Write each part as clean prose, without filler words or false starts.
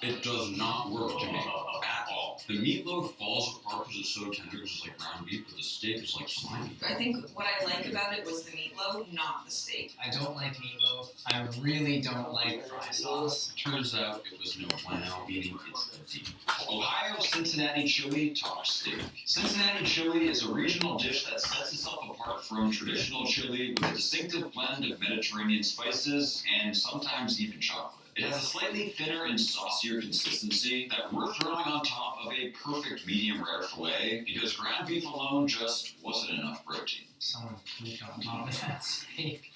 It does not work to me at all. The meatloaf falls apart because it's so tender, because it's like ground beef, but the steak is like slimy. I think what I like about it was the meatloaf, not the steak. I don't like meatloaf. I really don't like fry sauce. Turns out it was no bueno, meaning it's a deep. Ohio Cincinnati chili top steak. Cincinnati chili is a regional dish that sets itself apart from traditional chili with a distinctive blend of Mediterranean spices and sometimes even chocolate. It has a slightly thinner and saucier consistency that we're throwing on top of a perfect medium rare filet because ground beef alone just wasn't enough protein. Someone pooped on top of that steak.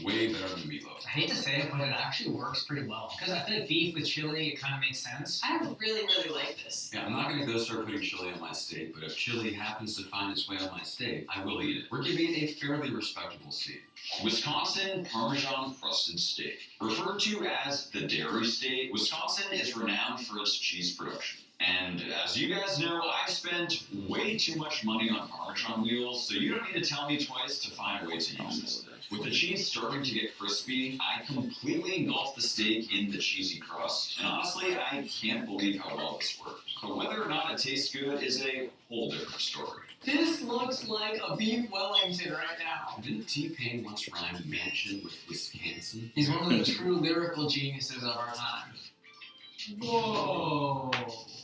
Way better than meatloaf. I hate to say it, but it actually works pretty well. Because I feel like beef with chili, it kind of makes sense. I really, really like this. Yeah, I'm not going to go start putting chili on my steak, but if chili happens to find its way on my steak, I will eat it. We're giving it a fairly respectable C. Wisconsin Parmesan crusted steak. Referred to as the dairy state, Wisconsin is renowned for its cheese production. And as you guys know, I've spent way too much money on Parmesan wheels, so you don't need to tell me twice to find a way to use this thing. With the cheese starting to get crispy, I completely engulfed the steak in the cheesy crust, and honestly, I can't believe how well this worked. But whether or not it tastes good is a whole different story. This looks like a beef Wellington right now. Didn't T-Pain once rhyme mansion with Wisconsin? He's one of the true lyrical geniuses of our time. Whoa.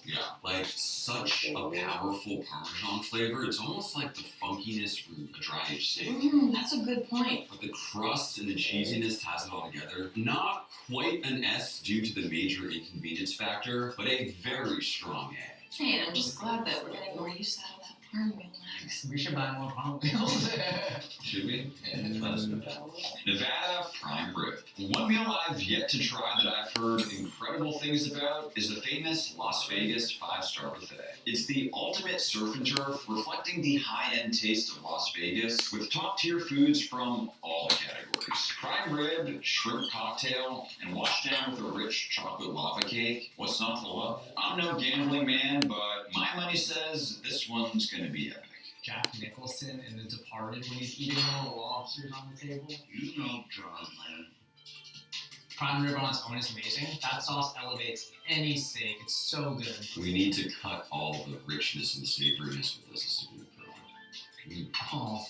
Yeah, like such a powerful Parmesan flavor. It's almost like the funkiness from a dry aged steak. That's a good point. But the crust and the cheesiness ties it all together. Not quite an S due to the major inconvenience factor, but a very strong A. Hey, and I'm just glad that we're getting more use out of that parm wheel next. We should buy more palm wheels. Should we? Nevada prime rib. One meal I've yet to try that I've heard incredible things about is the famous Las Vegas 5-star buffet. It's the ultimate surf and turf, reflecting the high-end taste of Las Vegas with top-tier foods from all categories. Prime rib, shrimp cocktail, and washed down with a rich chocolate lava cake. What's not to love? I'm no gambling man, but my money says this one's gonna be epic. Jack Nicholson in The Departed when he's eating all the lobsters on the table. You know, John, man. Prime rib on its own is amazing. That sauce elevates any steak. It's so good. We need to cut all the richness and savoriness with this. This is gonna be perfect. Oh,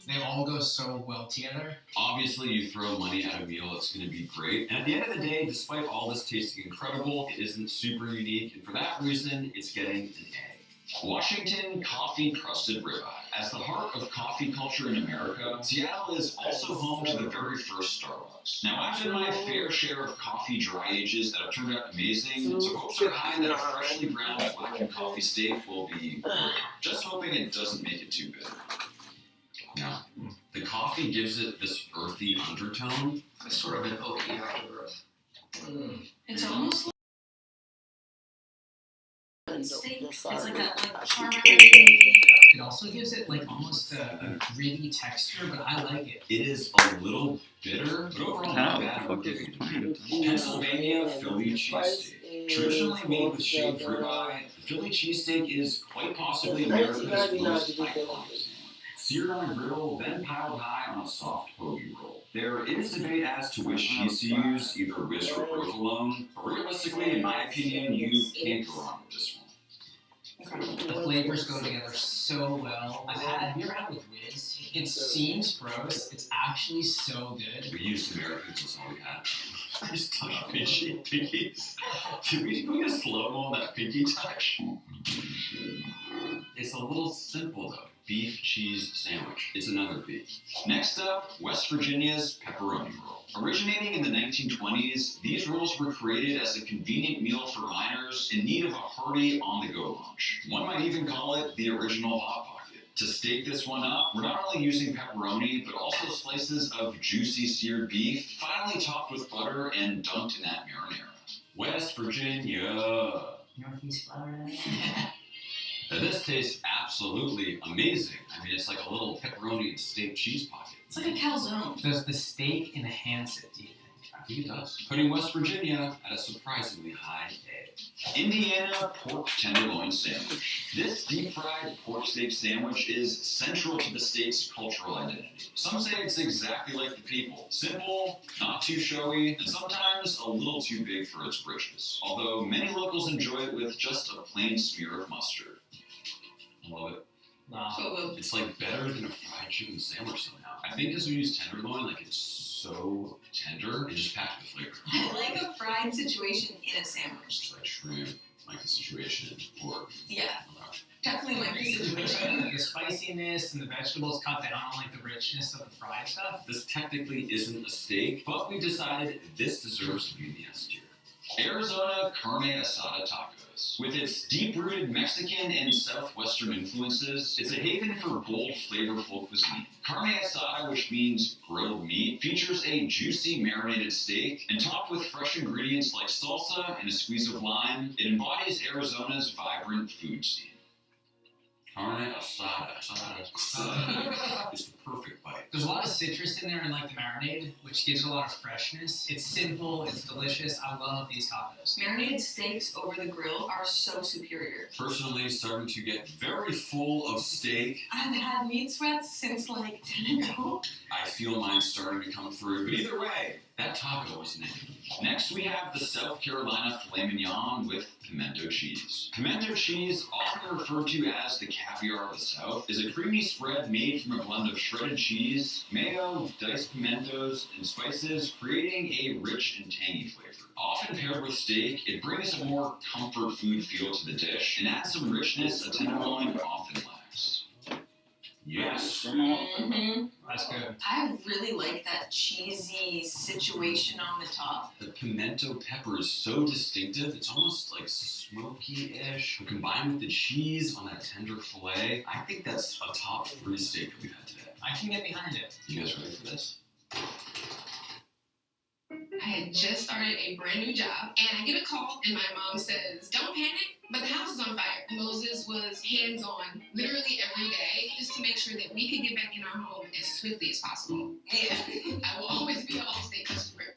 they all go so well together. Obviously, you throw money at a meal, it's going to be great. And at the end of the day, despite all this tasting incredible, it isn't super unique. And for that reason, it's getting an A. Washington coffee crusted ribeye. As the heart of coffee culture in America, Seattle is also home to the very first Starbucks. Now, I've had my fair share of coffee dry ages that have turned out amazing, so hopes are high that a freshly ground blackened coffee steak will be great. Just hoping it doesn't make it too bitter. Now, the coffee gives it this earthy undertone. It's sort of an oaky afterbirth. It's almost like steak. It's like that caramel. It also gives it like almost a gritty texture, but I like it. It is a little bitter, but overall not bad. Pennsylvania Philly cheesesteak. Traditionally made with shaved ribeye, the Philly cheesesteak is quite possibly America's most iconic sandwich. Seared on a griddle, then piled high on a soft hoagie roll. There is debate as to which cheese to use, either whiz or provolone, but realistically, in my opinion, you can't go wrong with this one. The flavors go together so well. Have you ever had it with Riz? It seems gross. It's actually so good. We used Americans, that's all we had. Just touch pinkies. Can we get a slow-mo on that pinky touch? It's a little simple, though. Beef cheese sandwich. It's another B. Next up, West Virginia's pepperoni roll. Originating in the 1920s, these rolls were created as a convenient meal for miners in need of a hearty on-the-go lunch. One might even call it the original Hot Pocket. To stake this one up, we're not only using pepperoni, but also slices of juicy seared beef, finally topped with butter and dunked in that marinara. West Virginia. Northeast Florida. Now this tastes absolutely amazing. I mean, it's like a little pepperoni and steak cheese pocket. It's like a calzone. Does the steak enhance it, do you think? I think it does. Putting West Virginia at a surprisingly high A. Indiana pork tenderloin sandwich. This deep-fried pork steak sandwich is central to the state's cultural identity. Some say it's exactly like the people. Simple, not too showy, and sometimes a little too big for its britches. Although many locals enjoy it with just a plain smear of mustard. I love it. Wow. It's like better than a fried chicken sandwich somehow. I think because we use tenderloin, like it's so tender and just packed with flavor. I like a fried situation in a sandwich. Just like shrimp, like the situation, pork. Yeah, definitely like the situation. The spiciness and the vegetables cut down on like the richness of the fried stuff. This technically isn't a steak, but we decided this deserves to be in the S tier. Arizona carne asada tacos. With its deep-rooted Mexican and southwestern influences, it's a haven for bold, flavorful cuisine. Carne asada, which means grilled meat, features a juicy marinated steak, and topped with fresh ingredients like salsa and a squeeze of lime, it embodies Arizona's vibrant food scene. Carne asada. It's the perfect bite. There's a lot of citrus in there and like the marinade, which gives a lot of freshness. It's simple, it's delicious. I love these tacos. Marinated steaks over the grill are so superior. Personally, starting to get very full of steak. I've had meat sweats since like 10 ago. I feel mine starting to come through, but either way, that taco was named. Next, we have the South Carolina filet mignon with pimento cheese. Pimento cheese, often referred to as the caviar of the South, is a creamy spread made from a blend of shredded cheese, mayo, diced pimentos, and spices, creating a rich and tangy flavor. Often paired with steak, it brings a more comfort food feel to the dish and adds some richness a tenderloin often lacks. Yes. Mm-hmm. That's good. I really like that cheesy situation on the top. The pimento pepper is so distinctive, it's almost like smoky-ish. But combined with the cheese on that tender filet, I think that's a top 3 steak that we've had today. I can get behind it. You guys ready for this? I had just started a brand new job, and I get a call, and my mom says, "Don't panic, but the house is on fire." Moses was hands-on literally every day just to make sure that we could get back in our home as swiftly as possible. And I will always be an Allstate customer.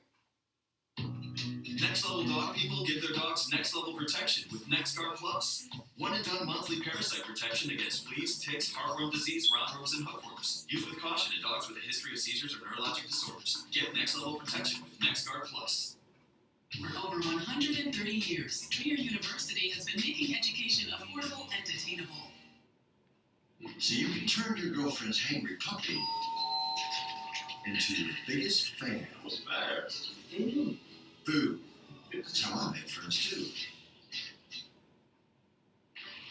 Next Level Dog people give their dogs next level protection with NexGard Plus. One and done monthly parasite protection against fleas, ticks, heartworm disease, roundworms, and hookworms. Used with caution in dogs with a history of seizures or neurologic disorders. Get next level protection with NexGard Plus. For over 130 years, Trier University has been making education affordable and attainable. So you can turn your girlfriend's hangry puppy into your biggest fan. What's better? Food. That's how I make friends too.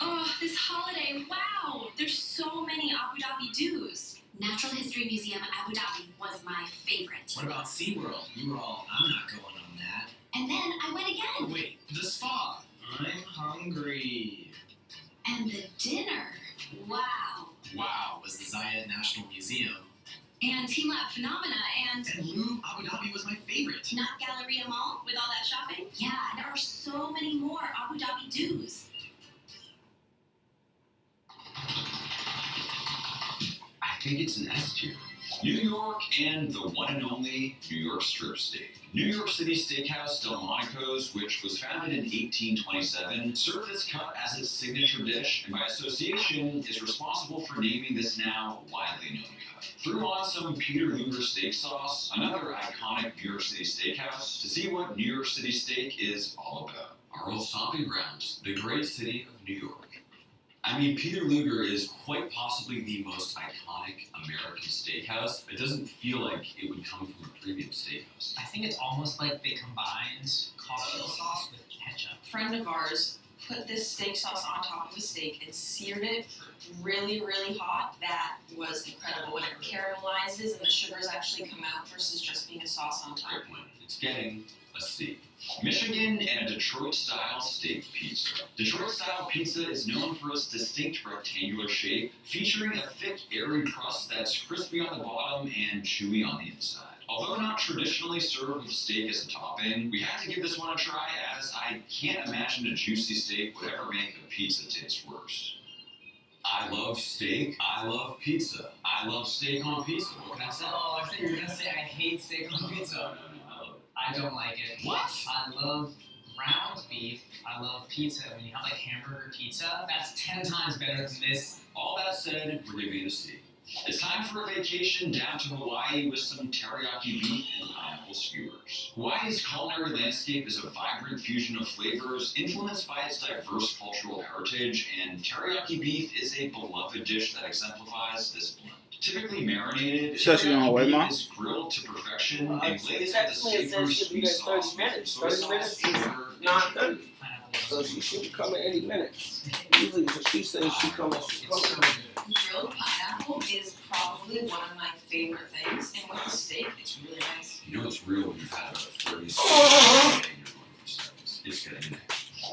Oh, this holiday, wow! There's so many Abu Dhabi do's. Natural History Museum Abu Dhabi was my favorite. What about SeaWorld? You were all, I'm not going on that. And then I went again. Wait, the spa. I'm hungry. And the dinner, wow. Wow, was the Zayed National Museum. And Team Lab Phenomena and And Louvre Abu Dhabi was my favorite. Not Galleria Mall with all that shopping. Yeah, there are so many more Abu Dhabi do's. I think it's an S tier. New York and the one and only New York strip steak. New York City Steakhouse Delmonico's, which was founded in 1827, served this cut as its signature dish, and by association is responsible for naming this now widely known cut. Threw on some Peter Luger steak sauce, another iconic New York City steakhouse, to see what New York City steak is all about. Our old stomping grounds, the great city of New York. I mean, Peter Luger is quite possibly the most iconic American steakhouse. It doesn't feel like it would come from a premium steakhouse. I think it's almost like they combined cocktail sauce with ketchup. A friend of ours put this steak sauce on top of a steak and seared it really, really hot. That was incredible. When it caramelizes and the sugars actually come out versus just being a sauce on top. Great point. It's getting a C. Michigan and a Detroit-style steak pizza. Detroit-style pizza is known for its distinct rectangular shape, featuring a thick, airy crust that's crispy on the bottom and chewy on the inside. Although not traditionally served with steak as a topping, we had to give this one a try as I can't imagine a juicy steak would ever make a pizza taste worse. I love steak. I love pizza. I love steak on pizza. What can I say? Oh, I thought you were gonna say I hate steak on pizza. No, I love it. I don't like it. What? I love ground beef. I love pizza. When you have like hamburger pizza, that's 10 times better than this. All that said, we're giving it a C. It's time for a vacation down to Hawaii with some teriyaki beef and pineapple skewers. Hawaii's culinary landscape is a vibrant fusion of flavors influenced by its diverse cultural heritage, and teriyaki beef is a beloved dish that exemplifies this blend. Typically marinated, So she on her way, teriyaki Ma? beef is grilled to perfection and glazed with a Text me and said savory she'll be sweet there sauce 30 minutes. with soy 30 sauce, minutes is vinegar, and 9:30. Pineapple. So she should be coming any minute. Usually, if she says she coming, she's It's so coming. good. Grilled pineapple is probably one of my favorite things, and with the steak, it's really nice. You know it's real when you've had a 30-second and you're going for seconds. It's getting there.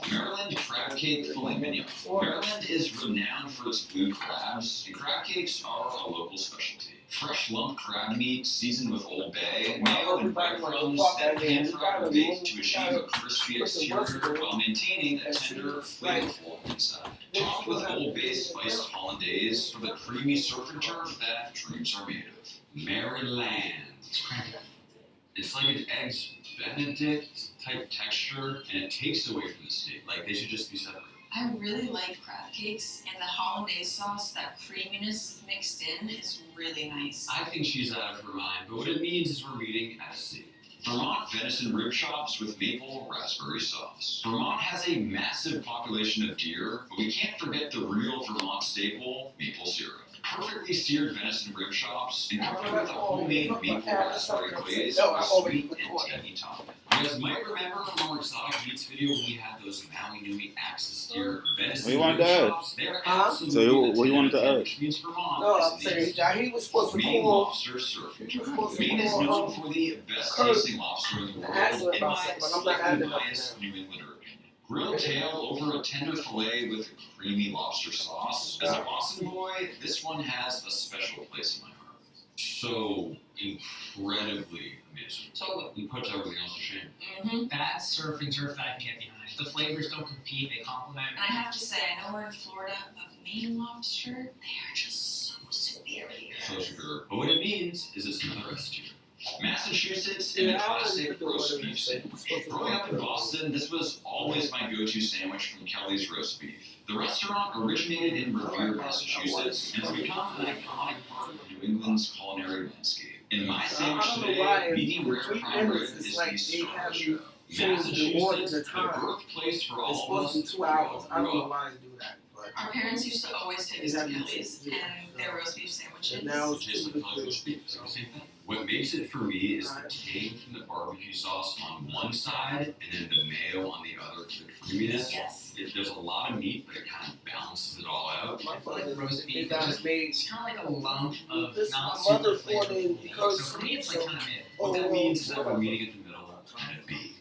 Maryland crab cake filet mignon. Maryland is renowned for its blue crabs, and crab cakes are a local specialty. Fresh lump crab meat seasoned with Old Bay, mayo, and breadcrumbs, then pan-fried or baked to achieve a crispy exterior while maintaining a tender, flavorful inside. Topped with Old Bay spiced hollandaise for the creamy surf and turf that dreams are made of. Maryland. It's like an eggs Benedict type texture, and it takes away from the steak. Like, they should just be separate. I really like crab cakes, and the hollandaise sauce, that creaminess mixed in, is really nice. I think she's out of her mind, but what it means is we're meeting at a C. Vermont venison rib chops with maple raspberry sauce. Vermont has a massive population of deer, but we can't forget the real Vermont staple, maple syrup. Perfectly seared venison rib chops and covered with a homemade maple raspberry glaze with a sweet and tangy topping. You guys might remember from our exotic meats video when we had those Maui Nui axis deer venison What you want rib to add? chops. They're Huh? absolutely So what you wanted to the add? which means Vermont No, is I'm saying the he was supposed to Maine call. lobster surf. He was supposed to Maine is known call. for the best Kurt tasting lobster in the world, asked her in about my something, but I'm not slightly adding up biased New Englander opinion. Grilled tail over a tender fillet with a creamy lobster sauce. As a Boston boy, this one has a special place in my heart. So incredibly amazing. So We put everything else to shame. Mm-hmm. That surf and turf that I can get behind. The flavors don't compete, they complement. And I have to say, I know we're in Florida, but Maine lobster, they are just so superior. So superior. But what it means is it's another S tier. Massachusetts and a classic roast beef sandwich. Growing up in Boston, this was always my go-to sandwich from Kelly's Roast Beef. The restaurant originated in Revere, Massachusetts, and has become an iconic part of New England's culinary landscape. In my sandwich today, medium rare prime rib is the star of the show. Massachusetts, the birthplace for It's all of supposed to us. be 2 hours. I don't Grew know up why they do that, but Our parents used to always take us to Kelly's and their roast beef sandwiches. and now it's Tastes like Kelly's Roast Beef. It's the same thing. What makes it for me is the tang from the barbecue sauce on one side and then the mayo on the other for the creaminess. Yes. There's a lot of meat, but it kind of balances it all out. my I feel like father roast beef got just made. it's kind of like a lump of This not my super mother poured flavorful in meat. because- So for me, it's like kind of mid. What that means is that we're meeting at the middle and a B.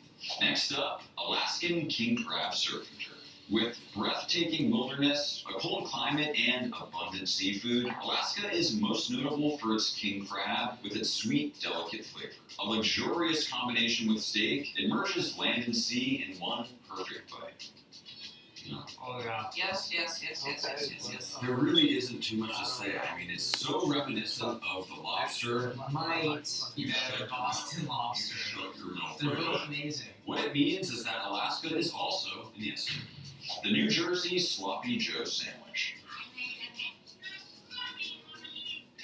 Next up, Alaskan king crab surf and turf. With breathtaking wilderness, a cold climate, and abundant seafood, Alaska is most notable for its king crab with its sweet, delicate flavor. A luxurious combination with steak, it merges land and sea in one perfect bite. You know, Oh yeah. Yes, yes, yes, yes, yes, yes, yes. there really isn't too much to say. I mean, it's so reminiscent of the lobster. Might be better than Boston lobster. Shut your mouth They're right both up. amazing. What it means is that Alaska is also in the S tier. The New Jersey Sloppy Joe sandwich.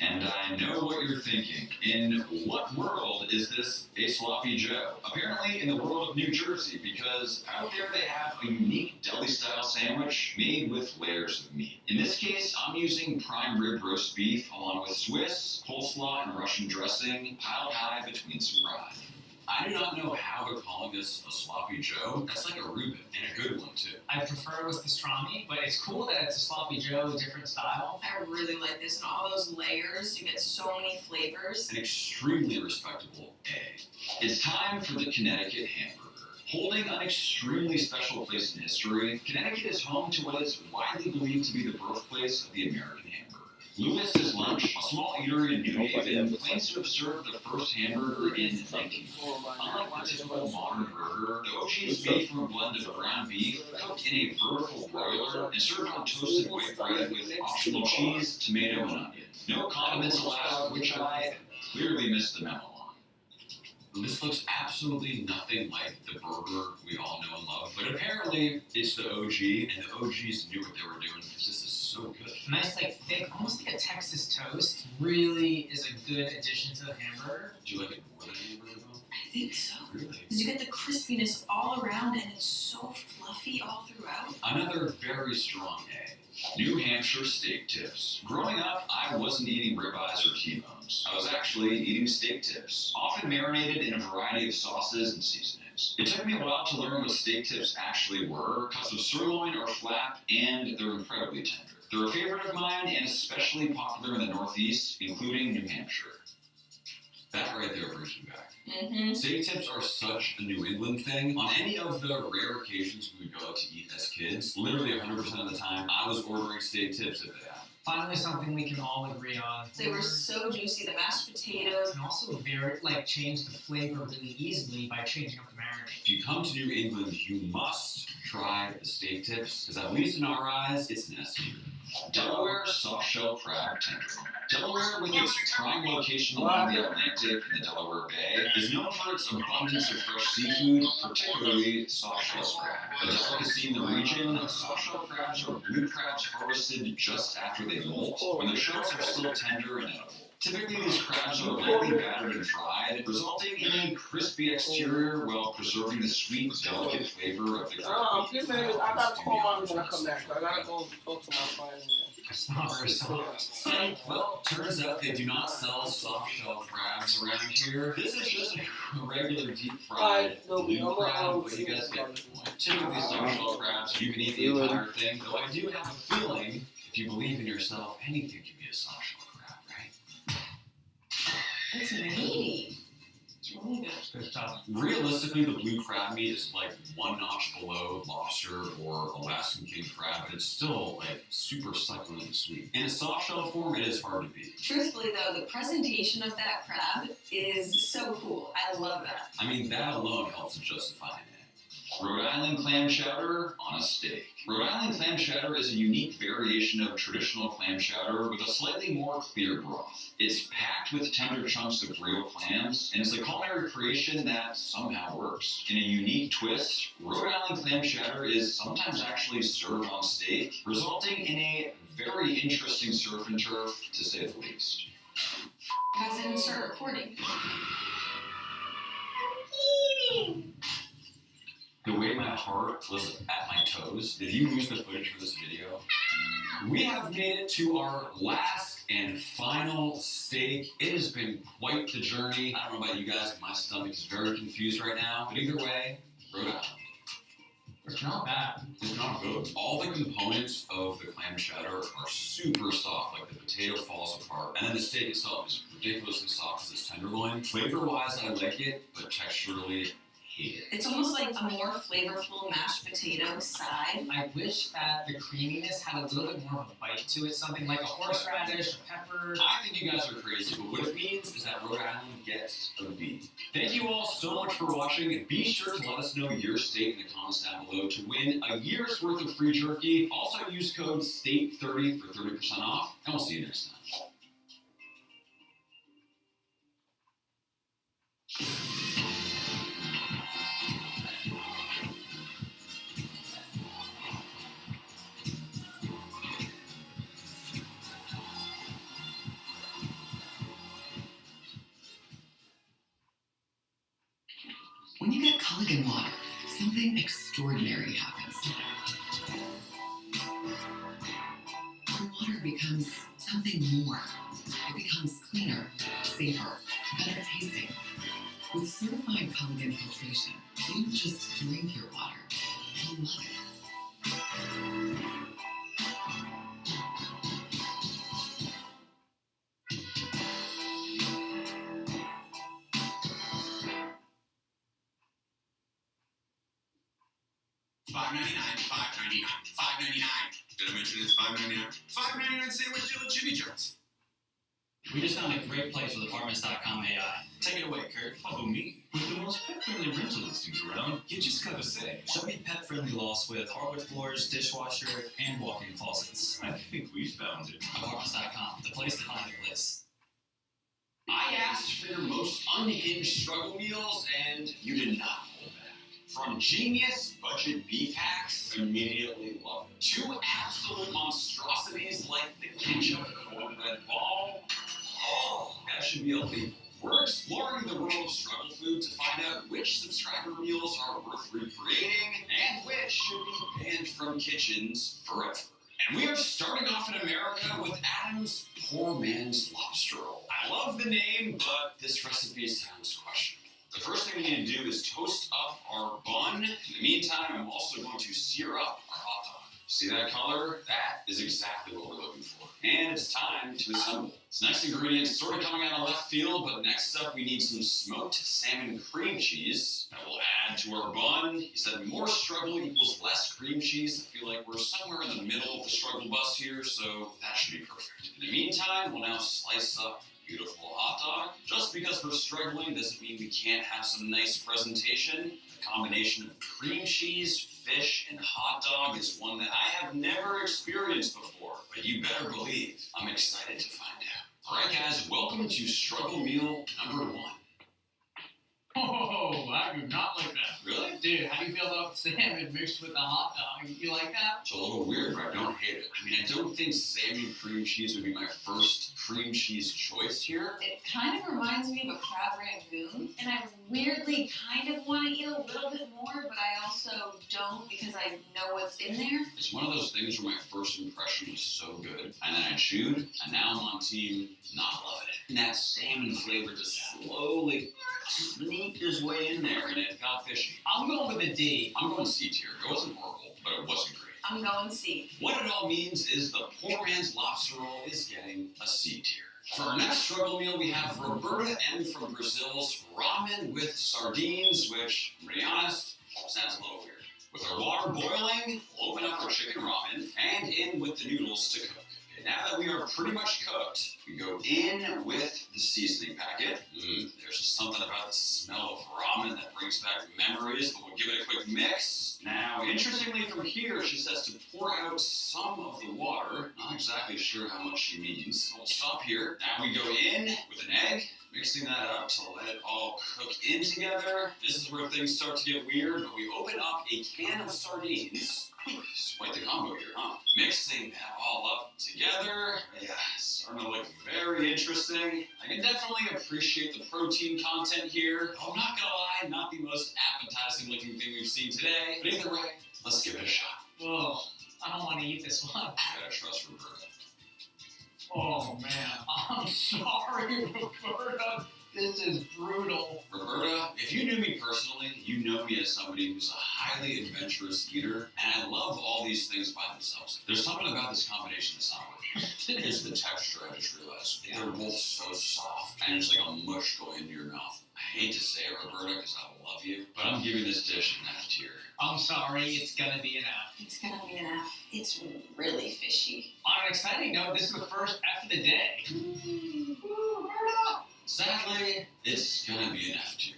And I know what you're thinking. In what world is this a Sloppy Joe? Apparently in the world of New Jersey, because out there they have a unique deli-style sandwich made with layers of meat. In this case, I'm using prime rib roast beef along with Swiss, coleslaw, and Russian dressing piled high between some rye. I do not know how they're calling this a Sloppy Joe. That's like a Reuben, and a good one too. I prefer it with pastrami, but it's cool that it's a sloppy Joe, different style. I really like this, and all those layers, you get so many flavors. An extremely respectable A. It's time for the Connecticut hamburger. Holding an extremely special place in history, Connecticut is home to what is widely believed to be the birthplace of the American hamburger. Lewis's Lunch, a small eatery in New Haven, claims to have served the first hamburger in 1940. Unlike the typical modern burger, the OG is made from a blend of ground beef, cooked in a vertical broiler, and served on toasted white bread with optional cheese, tomato, and onion. No condiments allowed, which I clearly missed the memo on. This looks absolutely nothing like the burger we all know and love, but apparently it's the OG, and the OGs knew what they were doing because this is so good. Nice, like thick, almost like a Texas toast. Really is a good addition to the hamburger. Do you like it more than a hamburger though? I think so. Really? Because you get the crispiness all around and it's so fluffy all throughout. Another very strong A. New Hampshire steak tips. Growing up, I wasn't eating ribeyes or T-bones. I was actually eating steak tips, often marinated in a variety of sauces and seasonings. It took me a while to learn what steak tips actually were, cuts of sirloin or flap, and they're incredibly tender. They're a favorite of mine and especially popular in the Northeast, including New Hampshire. That right there brings me back. Mm-hmm. Steak tips are such a New England thing. On any of the rare occasions we would go out to eat as kids, literally 100% of the time, I was ordering steak tips if they had. Finally, something we can all agree on. They were so juicy. The mashed potatoes. And also very, change the flavor really easily by changing up the marinade. If you come to New England, you must try the steak tips, because at least in our eyes, it's an S tier. Delaware soft-shell crab tenderloin. Delaware, with its prime location along the Atlantic and the Delaware Bay, is known for its abundance of fresh seafood, particularly soft-shell crab. A delicacy in the region, soft-shell crabs are blue crabs harvested just after they molt, when the shells are still tender and edible. Typically, these crabs are lightly battered and fried, resulting in a crispy exterior while preserving the sweet, delicate flavor of the crab. Get ready. I gotta call mom when I come back. I gotta go talk to my friend. It's not very soft. Well, turns out they do not sell soft-shell crabs around here. This is just a regular deep-fried blue crab, but you guys get the point. Typically, soft-shell crabs, you can eat the entire thing, though I do have a feeling, if you believe in yourself, anything can be a soft-shell crab, right? It's meaty. It's really good. Good stuff. Realistically, the blue crab meat is like one notch below lobster or Alaskan king crab, but it's still super succulent and sweet. In a soft shell form, it is hard to beat. Truthfully, though, the presentation of that crab is so cool. I love that. I mean, that alone helps to justify it. Rhode Island clam chowder on a steak. Rhode Island clam chowder is a unique variation of traditional clam chowder with a slightly more clear broth. It's packed with tender chunks of real clams, and it's a culinary creation that somehow works. In a unique twist, Rhode Island clam chowder is sometimes actually served on steak, resulting in a very interesting surf and turf, to say the least. Guys, I didn't start recording. The way my heart was at my toes. Did you lose the footage for this video? We have made it to our last and final steak. It has been quite the journey. I don't know about you guys, but my stomach is very confused right now. But either way, Rhode Island. It's not bad. It's not good. All the components of the clam chowder are super soft, like the potato falls apart. And then the steak itself is ridiculously soft because it's tenderloin. Flavor-wise, I like it, but texturally, hate it. It's almost like a more flavorful mashed potato side. I wish that the creaminess had a little bit more of a bite to it, something like a horseradish, a pepper. I think you guys are crazy, but what it means is that Rhode Island gets a B. Thank you all so much for watching, and be sure to let us know your state in the comments down below to win a year's worth of free jerky. Also use code STATE30 for 30% off, and we'll see you next time. When you get Culligan water, something extraordinary happens. The water becomes something more. It becomes cleaner, safer, better tasting. With certified Culligan filtration, you don't just drink your water, you love it. Did I mention it's $5.99? $5.99 sandwich deal at Jimmy John's. We just found a great place with Apartments.com AI. Take it away, Kurt. Follow me. With the most pet-friendly rental listings around, you just gotta say. Show me pet-friendly lofts with hardwood floors, dishwasher, and walk-in closets. I think we found it. Apartments.com, the place to find a place. I asked for your most unhinged struggle meals, and you did not hold back. From genius budget beef hacks, immediately love it, to absolute monstrosities like the ketchup cornbread ball. Oh, that should be illegal. We're exploring the world of struggle food to find out which subscriber meals are worth recreating and which should be banned from kitchens forever. And we are starting off in America with Adam's Poor Man's Lobster Roll. I love the name, but this recipe sounds questionable. The first thing we need to do is toast up our bun. In the meantime, I'm also going to sear up our hot dog. See that color? That is exactly what we're looking for. And it's time to assemble. This next ingredient is sort of coming out of left field, but next up we need some smoked salmon cream cheese that we'll add to our bun. He said more struggle equals less cream cheese. I feel like we're somewhere in the middle of the struggle bus here, so that should be perfect. In the meantime, we'll now slice up beautiful hot dog. Just because we're struggling doesn't mean we can't have some nice presentation. The combination of cream cheese, fish, and hot dog is one that I have never experienced before, but you better believe I'm excited to find out. Alright guys, welcome to struggle meal number 1. Oh, I do not like that. Really? Dude, how do you feel about salmon mixed with a hot dog? You like that? It's a little weird, but I don't hate it. I mean, I don't think salmon cream cheese would be my first cream cheese choice here. It kind of reminds me of a crab rangoon, and I weirdly kind of want to eat a little bit more, but I also don't because I know what's in there. It's one of those things where my first impression was so good, and then I chewed, and now I'm on team not loving it. And that salmon flavor just slowly sneaked his way in there, and it got fishy. I'm going with a D. I'm going C tier. It wasn't horrible, but it wasn't great. I'm going C. What it all means is the poor man's lobster roll is getting a C tier. For our next struggle meal, we have Roberta M. from Brazil's ramen with sardines, which, to be honest, sounds a little weird. With our water boiling, we'll open up our chicken ramen and in with the noodles to cook. Okay, now that we are pretty much cooked, we go in with the seasoning packet. There's just something about the smell of ramen that brings back memories, but we'll give it a quick mix. Now, interestingly from here, she says to pour out some of the water. Not exactly sure how much she means. We'll stop here. Now we go in with an egg, mixing that up to let it all cook in together. This is where things start to get weird, but we open up a can of sardines. It's quite the combo here, huh? Mixing that all up together. Yeah, it's starting to look very interesting. I can definitely appreciate the protein content here. I'm not gonna lie, not the most appetizing looking thing we've seen today. But either way, let's give it a shot. Whoa, I don't want to eat this one. I gotta trust Roberta. Oh man, I'm sorry, Roberta. This is brutal. Roberta, if you knew me personally, you know me as somebody who's a highly adventurous eater, and I love all these things by themselves. There's something about this combination that's not working. It's the texture, I just realized. They're both so soft, and it's like a mush going into your mouth. I hate to say it, Roberta, because I love you, but I'm giving this dish an F tier. I'm sorry, it's gonna be an F. It's gonna be an F. It's really fishy. On an exciting note, this is the first F of the day. Woo, Roberta! Sadly, it's gonna be an F tier.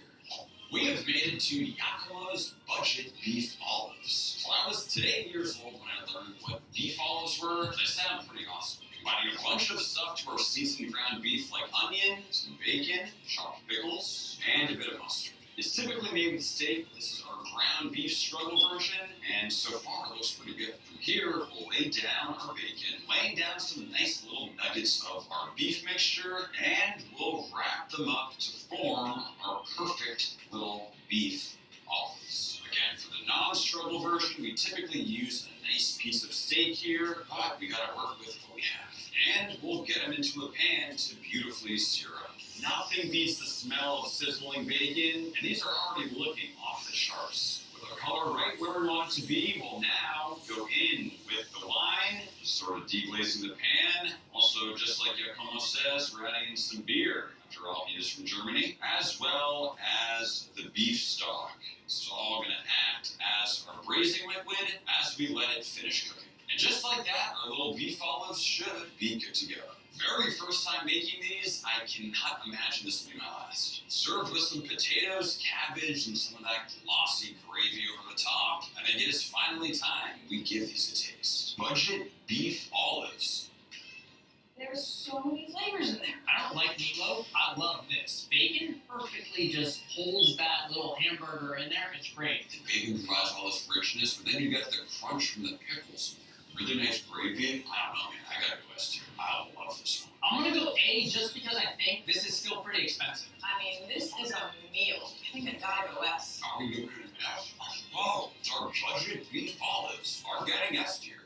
We have made it to Yakima's Budget Beef Olives. Well, I was today years old when I learned what beef olives were. They sound pretty awesome. Combining a bunch of stuff to our seasoned ground beef like onion, some bacon, chopped pickles, and a bit of mustard. It's typically made with steak. This is our ground beef struggle version, and so far it looks pretty good. From here, we'll lay down our bacon, laying down some nice little nuggets of our beef mixture, and we'll wrap them up to form our perfect little beef olives. Again, for the non-struggle version, we typically use a nice piece of steak here, but we gotta work with what we have. And we'll get them into a pan to beautifully sear up. Nothing beats the smell of sizzling bacon, and these are already looking off the charts. With our color right where we want it to be, we'll now go in with the wine, just sort of deglazing the pan. Also, just like Giacomo says, we're adding in some beer. After all, he is from Germany, as well as the beef stock. This is all going to act as our braising liquid as we let it finish cooking. And just like that, our little beef olives should be good to go. Very first time making these, I cannot imagine this will be my last. Served with some potatoes, cabbage, and some of that glossy gravy over the top. I think it is finally time we give these a taste. Budget beef olives. They're There's so many flavors in there. I don't like meatloaf. I love this. Bacon perfectly just holds that little hamburger in there. It's great. The bacon provides all this richness, but then you get the crunch from the pickles. Really nice gravy. I don't know, man. I gotta go S tier. I love this one. I'm gonna go A just because I think this is still pretty expensive. I mean, this is a meal. I think I gotta go S. Are we looking at F? Oh, it's our budget beef olives are getting S tier.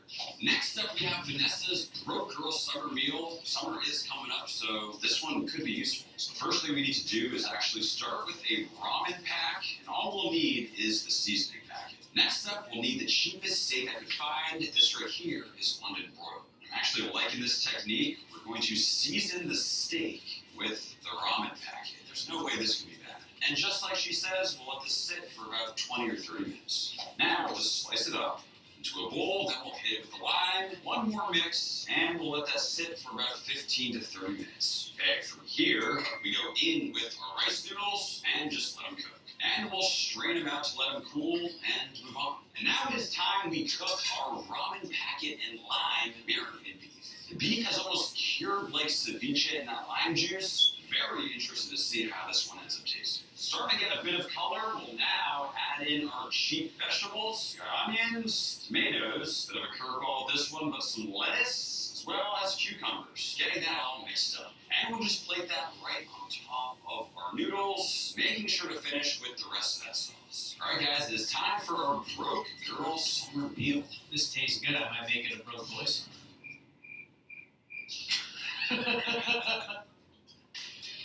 Next up, we have Vanessa's Broke Girl Summer Meal. Summer is coming up, so this one could be useful. So the first thing we need to do is actually start with a ramen pack, and all we'll need is the seasoning packet. Next up, we'll need the cheapest steak I could find. This right here is London broiled. I'm actually liking this technique. We're going to season the steak with the ramen packet. There's no way this can be bad. And just like she says, we'll let this sit for about 20 or 30 minutes. Now we'll just slice it up into a bowl, then we'll hit it with the lime, one more mix, and we'll let that sit for about 15 to 30 minutes. Okay, from here, we go in with our rice noodles and just let them cook. And we'll strain them out to let them cool and move on. And now it is time we cook our ramen packet and lime marinated beef. The beef has almost cured like ceviche in that lime juice. Very interested to see how this one ends up tasting. Starting to get a bit of color, we'll now add in our cheap vegetables. We got onions, tomatoes, bit of a curveball this one, but some lettuce, as well as cucumbers. Getting that all mixed up. And we'll just plate that right on top of our noodles, making sure to finish with the rest of that sauce. Alright guys, it is time for our Broke Girl Summer Meal. This tastes good. I might make it a broke boy summer.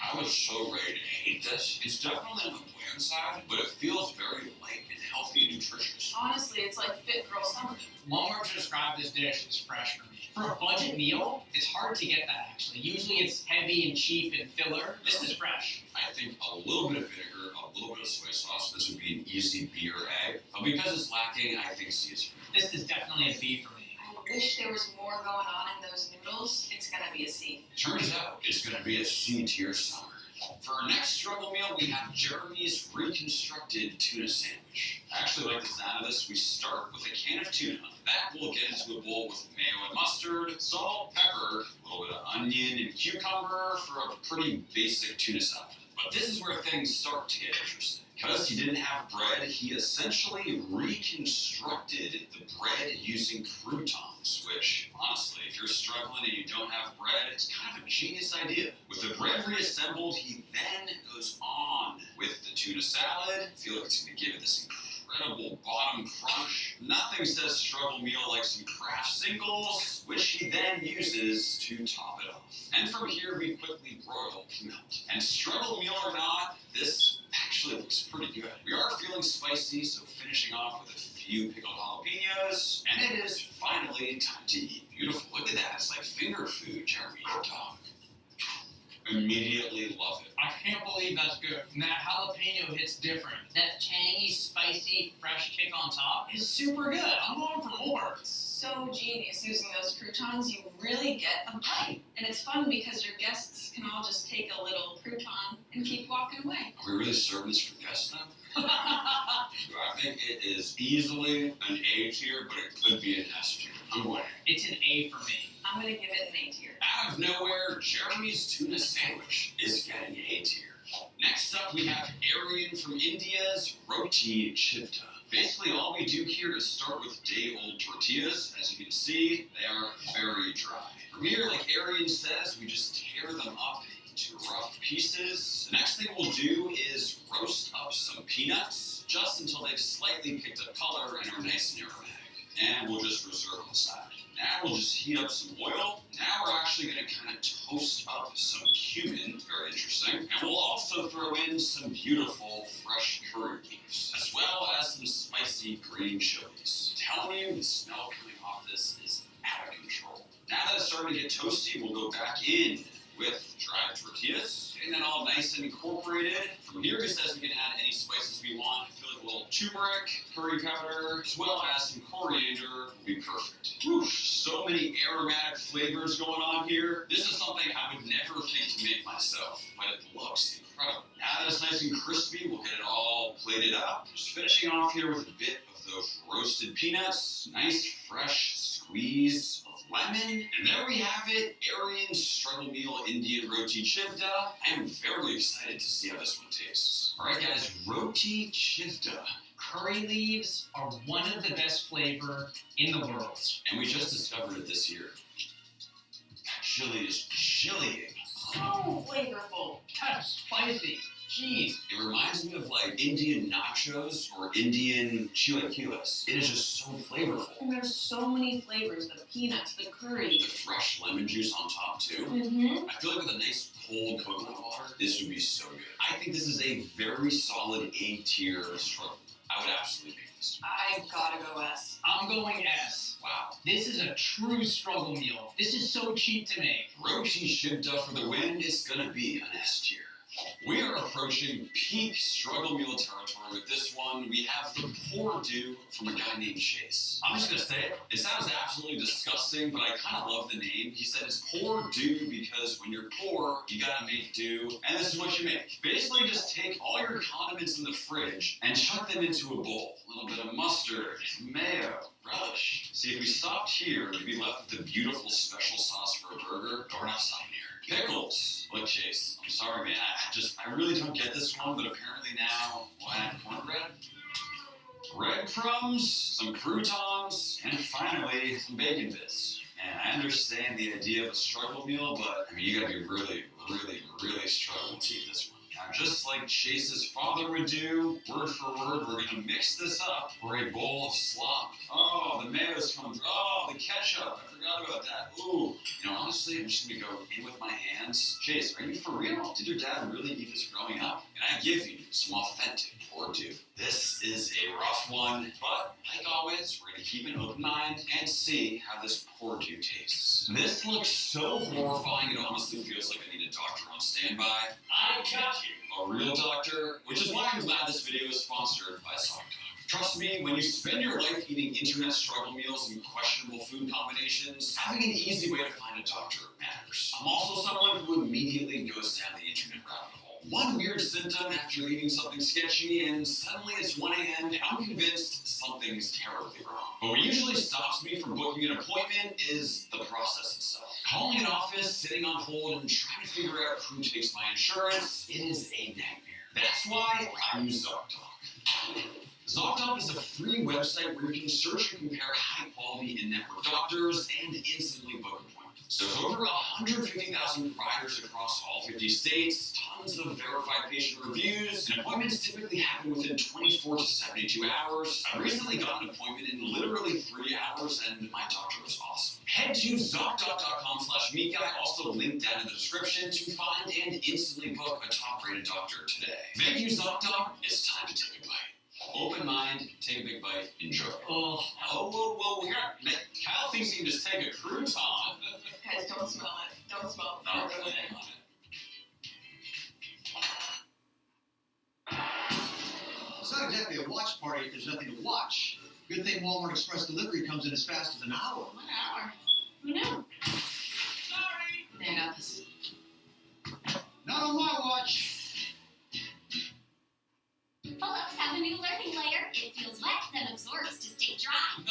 I was so ready to hate this. It's definitely on the bland side, but it feels very light and healthy and nutritious. Honestly, it's like fit girl summer. One word to describe this dish is fresh for me. For a budget meal, it's hard to get that actually. Usually it's heavy and cheap and filler. This is fresh. I think a little bit of vinegar, a little bit of soy sauce, this would be an easy B or A. But because it's lacking, I think C is for me. This is definitely a B for me. I wish there was more going on in those noodles. It's gonna be a C. Turns out it's going to be a C tier summer. For our next struggle meal, we have Jeremy's reconstructed tuna sandwich. I actually like the sound of this. We start with a can of tuna. That we'll get into a bowl with mayo and mustard, salt, pepper, a little bit of onion and cucumber for a pretty basic tuna salad. But this is where things start to get interesting. Because he didn't have bread, he essentially reconstructed the bread using croutons, which, honestly, if you're struggling and you don't have bread, it's kind of a genius idea. With the bread reassembled, he then goes on with the tuna salad. I feel like it's going to give it this incredible bottom crunch. Nothing says struggle meal like some Kraft singles, which he then uses to top it off. And from here, we quickly broil to melt. And struggle meal or not, this actually looks pretty good. We are feeling spicy, so finishing off with a few pickled jalapenos, and it is finally time to eat. Beautiful. Look at that. It's like finger food, Jeremy, your dog. Immediately love it. I can't believe that's good. And that jalapeno hits different. That tangy, spicy, fresh kick on top is super good. I'm going for more. So genius using those croutons. You really get a bite. And it's fun because your guests can all just take a little crouton and keep walking away. Are we really serving this for guests now? I think it is easily an A tier, but it could be an S tier. I'm going. It's an A for me. I'm gonna give it an A tier. Out of nowhere, Jeremy's tuna sandwich is getting A tier. Next up, we have Aryan from India's Roti Chivta. Basically, all we do here is start with day-old tortillas. As you can see, they are very dry. From here, like Aryan says, we just tear them up into rough pieces. The next thing we'll do is roast up some peanuts, just until they've slightly picked up color and are nice and aromatic. And we'll just reserve on the side. Now we'll just heat up some oil. Now we're actually going to kind of toast up some cumin, very interesting. And we'll also throw in some beautiful fresh curry leaves, as well as some spicy green chilies. I'm telling you, the smell coming off this is out of control. Now that it's starting to get toasty, we'll go back in with dried tortillas, getting that all nice and incorporated. From here, he says we can add any spices we want. I feel like a little turmeric, curry powder, as well as some coriander will be perfect. Whew, so many aromatic flavors going on here. This is something I would never think to make myself, but it looks incredible. Now that it's nice and crispy, we'll get it all plated up. Just finishing off here with a bit of those roasted peanuts. Nice, fresh squeeze of lemon, and there we have it, Aryan Struggle Meal Indian Roti Chivda. I am very excited to see how this one tastes. All right, guys, Roti Chivda. Curry leaves are one of the best flavor in the world. And we just discovered it this year. That chili is chillying. So flavorful. That's spicy. Jeez. It reminds me of like Indian nachos or Indian chilaquiles. It is just so flavorful. And there's so many flavors, the peanuts, the curry. The fresh lemon juice on top too. Mm-hmm. I feel like with a nice cold coconut water, this would be so good. I think this is a very solid A-tier struggle. I would absolutely pick this. I've gotta go S. I'm going S. Wow. This is a true struggle meal. This is so cheap to make. Roti Chivda for the win is gonna be an S tier. We are approaching peak struggle meal territory with this one. We have the poor do from a guy named Chase. I'm just gonna say it. It sounds absolutely disgusting, but I kind of love the name. He said it's poor do because when you're poor, you gotta make do, and this is what you make. Basically, just take all your condiments in the fridge and chuck them into a bowl. A little bit of mustard, mayo, relish. See, if we stopped here, we'd be left with a beautiful special sauce for a burger, but we're not stopping here. Pickles. Look, Chase, I'm sorry, man. I really don't get this one, but apparently now, what? Cornbread? Breadcrumbs, some croutons, and finally, some bacon bits. And I understand the idea of a struggle meal, but I mean, you gotta be really, really, really struggling to eat this one. Now, just like Chase's father would do, word for word, we're gonna mix this up for a bowl of slop. Oh, the mayo's coming through. Oh, the ketchup. I forgot about that. Ooh. You know, honestly, I'm just gonna go in with my hands. Chase, are you for real? Did your dad really eat this growing up? And I give you some authentic pork. This is a rough one, but like always, we're gonna keep an open mind and see how this pork tastes. This looks so horrifying, it honestly feels like I need a doctor on standby. I got you. A real doctor, which is why I'm glad this video is sponsored by ZocDoc. Trust me, when you spend your life eating internet struggle meals and questionable food combinations, having an easy way to find a doctor matters. I'm also someone who immediately goes down the internet rabbit hole. One weird symptom after eating something sketchy, and suddenly it's 1 a.m. and I'm convinced something's terribly wrong. But what usually stops me from booking an appointment is the process itself. Calling an office, sitting on hold, and trying to figure out who takes my insurance, it is a nightmare. That's why I use ZocDoc. ZocDoc is a free website where you can search and compare high-quality in-network doctors and instantly book appointments. So with over 150,000 providers across all 50 states, tons of verified patient reviews, and appointments typically happen within 24 to 72 hours. I recently got an appointment in literally 3 hours, and my doctor was awesome. Head to ZocDoc.com/meetguy, also linked down in the description, to find and instantly book a top-rated doctor today. Thank you, ZocDoc. It's time to take a bite. Open mind, take a big bite, enjoy. Oh, Whoa, we're not. Kyle thinks he can just take a crouton. Guys, don't smell it. Don't smell it. No, Before really it. on it. It's not exactly a watch party if there's nothing to watch. Good thing Walmart Express Delivery comes in as fast as an hour. 1 hour. Who knew? Sorry. They got this. Not on my watch. Pull-ups have a new learning layer. It feels wet, then absorbs to stay dry.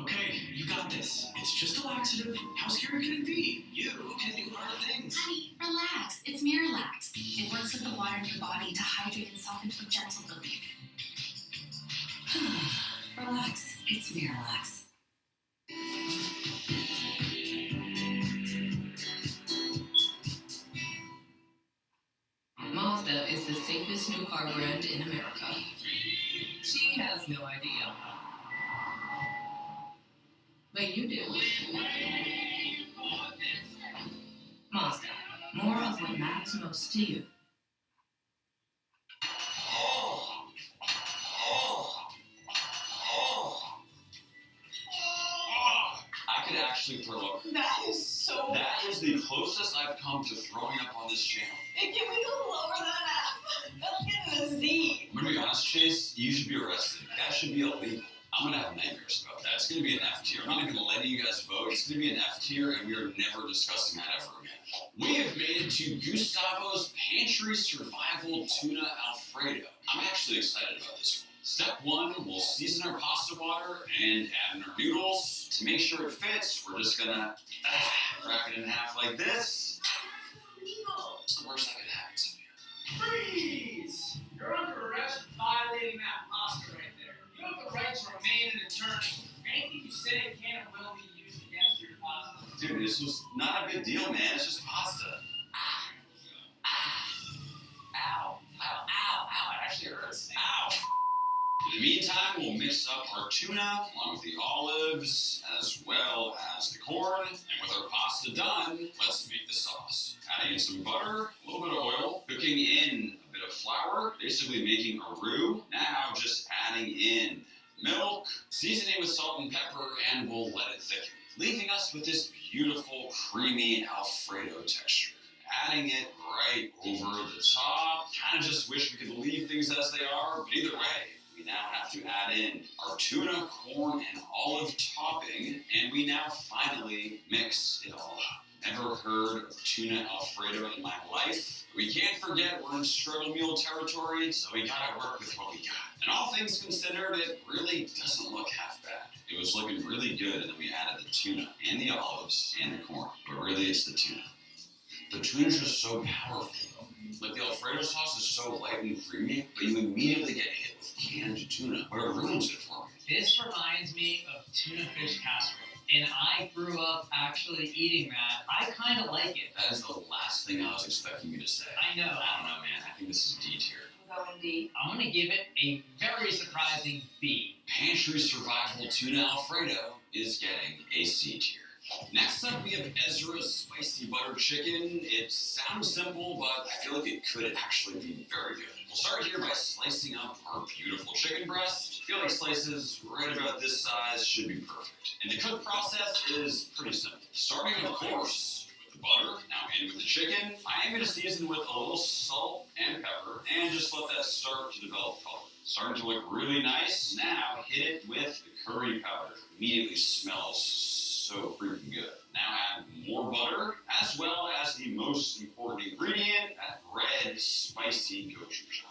Okay, you got this. It's just a laxative. How scary can it be? You can do harder things. Honey, relax. It's Miralax. It works with the water in your body to hydrate and soften for gentle relief. Relax. It's Miralax. Mazda is the safest new car brand in America. She has no idea. But you do. Mazda, more of what matters most to you. I could actually throw up. That is so That bad. is the closest I've come to throwing up on this channel. It can we go lower than an F? That's getting a Z. I'm gonna be honest, Chase, you should be arrested. That should be illegal. I'm gonna have nightmares about that. It's gonna be an F tier. I'm not even letting you guys vote. It's gonna be an F tier, and we are never discussing that ever again. We have made it to Gustavo's Pantry Survival Tuna Alfredo. I'm actually excited about this one. Step 1, we'll season our pasta water and add in our noodles. To make sure it fits, we're just gonna crack it in half like this. It's the worst that could happen, Sophia. Freeze! You're under arrest for violating that pasta right there. You have the right to remain an attorney. Anything you say can and will be used against your pasta. Dude, this was not a big deal, man. It's just pasta. Ow. It actually hurts. Ow. In the meantime, we'll mix up our tuna along with the olives as well as the corn. And with our pasta done, let's make the sauce. Adding in some butter, a little bit of oil, cooking in a bit of flour, basically making a roux. Now just adding in milk, seasoning with salt and pepper, and we'll let it thicken, leaving us with this beautiful creamy Alfredo texture. Adding it right over the top. Kind of just wish we could leave things as they are, but either way, we now have to add in our tuna, corn, and olive topping, and we now finally mix it all up. Never heard of tuna Alfredo in my life. We can't forget we're in struggle meal territory, so we gotta work with what we got. And all things considered, it really doesn't look half bad. It was looking really good, and then we added the tuna, and the olives, and the corn. But really, it's the tuna. The tuna's just so powerful, though. Like, the Alfredo sauce is so light and creamy, but you immediately get hit with canned tuna, but it ruins it for me. This reminds me of tuna fish casserole. And I grew up actually eating that. I kind of like it. That is the last thing I was expecting you to say. I know. I don't know, man. I think this is D tier. I'm going D. I'm going to give it a very surprising B. Pantry survival tuna Alfredo is getting a C tier. Next up, we have Ezra's spicy butter chicken. It sounds simple, but I feel like it could actually be very good. We'll start here by slicing up our beautiful chicken breast. I feel like slices right about this size should be perfect. And the cook process is pretty simple. Starting, of course, with the butter, now in with the chicken. I am going to season with a little salt and pepper, and just let that start to develop color. Starting to look really nice. Now hit it with the curry powder. Immediately smells so freaking good. Now add more butter, as well as the most important ingredient, that red, spicy gochujang.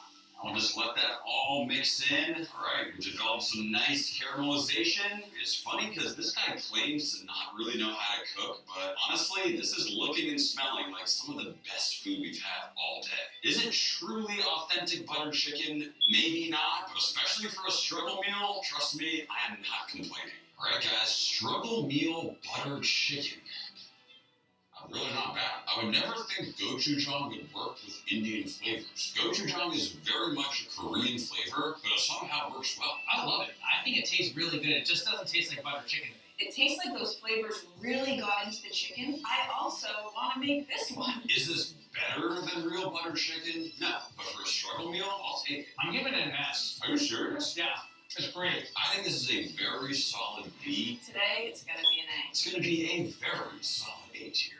I'll just let that all mix in. Alright, we developed some nice caramelization. It's funny because this guy claims to not really know how to cook, but honestly, this is looking and smelling like some of the best food we've had all day. Is it truly authentic butter chicken? Maybe not, but especially for a struggle meal, trust me, I am not complaining. Alright guys, struggle meal butter chicken. Really not bad. I would never think gochujang would work with Indian flavors. Gochujang is very much a Korean flavor, but it somehow works well. I love it. I think it tastes really good. It just doesn't taste like butter chicken to me. It tastes like those flavors really got into the chicken. I also want to make this one. Is this better than real butter chicken? No. But for a struggle meal, I'll take it. I'm giving it an S. Are you serious? Yeah, it's great. I think this is a very solid B. Today, it's going to be an A. It's going to be a very solid A tier.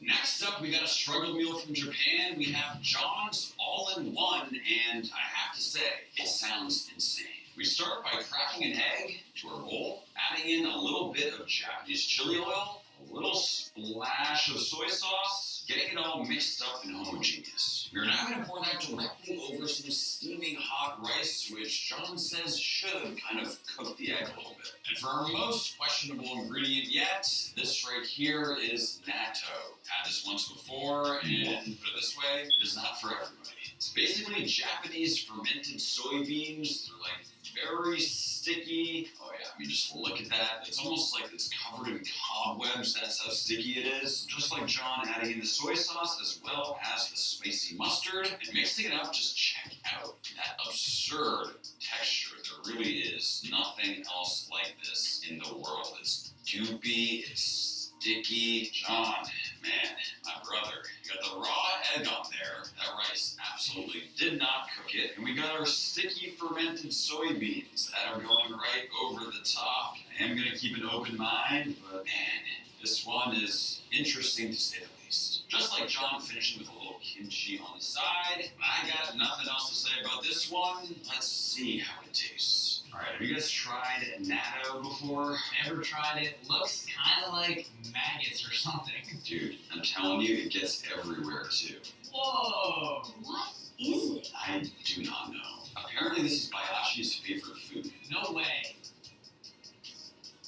Next up, we got a struggle meal from Japan. We have John's All-in-One, and I have to say, it sounds insane. We start by cracking an egg to our bowl, adding in a little bit of Japanese chili oil, a little splash of soy sauce, getting it all mixed up and homogeneous. We're now going to pour that directly over some steaming hot rice, which John says should kind of cook the egg a little bit. And for our most questionable ingredient yet, this right here is natto. Had this once before, and put it this way, it is not for everybody. It's basically Japanese fermented soybeans. They're like very sticky. Oh yeah, I mean, just look at that. It's almost like it's covered in cobwebs. That's how sticky it is. Just like John adding in the soy sauce as well as the spicy mustard and mixing it up, just check out that absurd texture. There really is nothing else like this in the world. It's goopy, it's sticky. John, man, my brother, you got the raw egg on there. That rice absolutely did not cook it. And we got our sticky fermented soybeans that are going right over the top. I am going to keep an open mind, but man, this one is interesting to say the least. Just like John finishing with a little kimchi on the side, I got nothing else to say about this one. Let's see how it tastes. Alright, have you guys tried natto before? Never tried it. Looks kind of like maggots or something. Dude, I'm telling you, it gets everywhere too. Whoa! What is it? I do not know. Apparently this is Bayashi's favorite food. No way.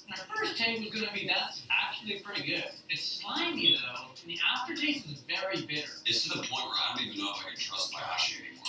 My first take was gonna be that's actually pretty good. It's slimy though, and the aftertaste is very bitter. It's to the point where I don't even know if I can trust Bayashi anymore.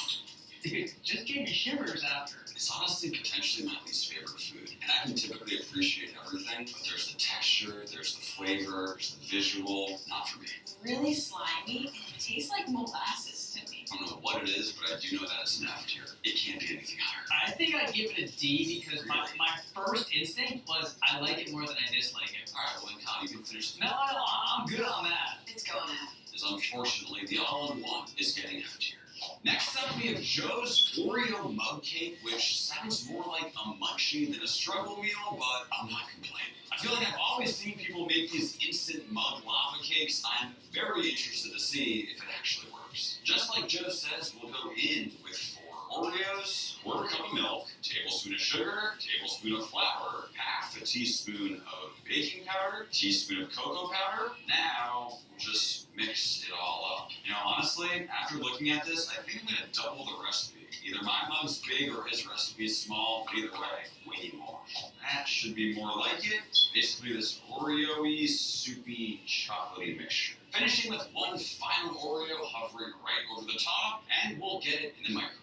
Dude, just gave me shivers after. It's honestly potentially my least favorite food. And I can typically appreciate everything, but there's the texture, there's the flavor, there's the visual. Not for me. Really slimy, and it tastes like molasses to me. I don't know what it is, but I do know that it's an F tier. It can't be anything higher. I think I'd give it a D because my first instinct was I like it more than I dislike it. Alright, well then Kyle, you can finish. No, I'm good on that. It's going F. Is unfortunately the all-in-one is getting F tier. Next up, we have Joe's Oreo Mug Cake, which sounds more like a munchie than a struggle meal, but I'm not complaining. I feel like I've always seen people make these instant mug lava cakes. I'm very interested to see if it actually works. Just like Joe says, we'll go in with 4 Oreos, quarter cup of milk, tablespoon of sugar, tablespoon of flour, half a teaspoon of baking powder, teaspoon of cocoa powder. Now, we'll just mix it all up. You know, honestly, after looking at this, I think I'm gonna double the recipe. Either my mug's big or his recipe is small, but either way, we need more. That should be more like it. Basically this Oreo-y, soupy, chocolatey mixture. Finishing with one final Oreo hovering right over the top, and we'll get it in the microwave.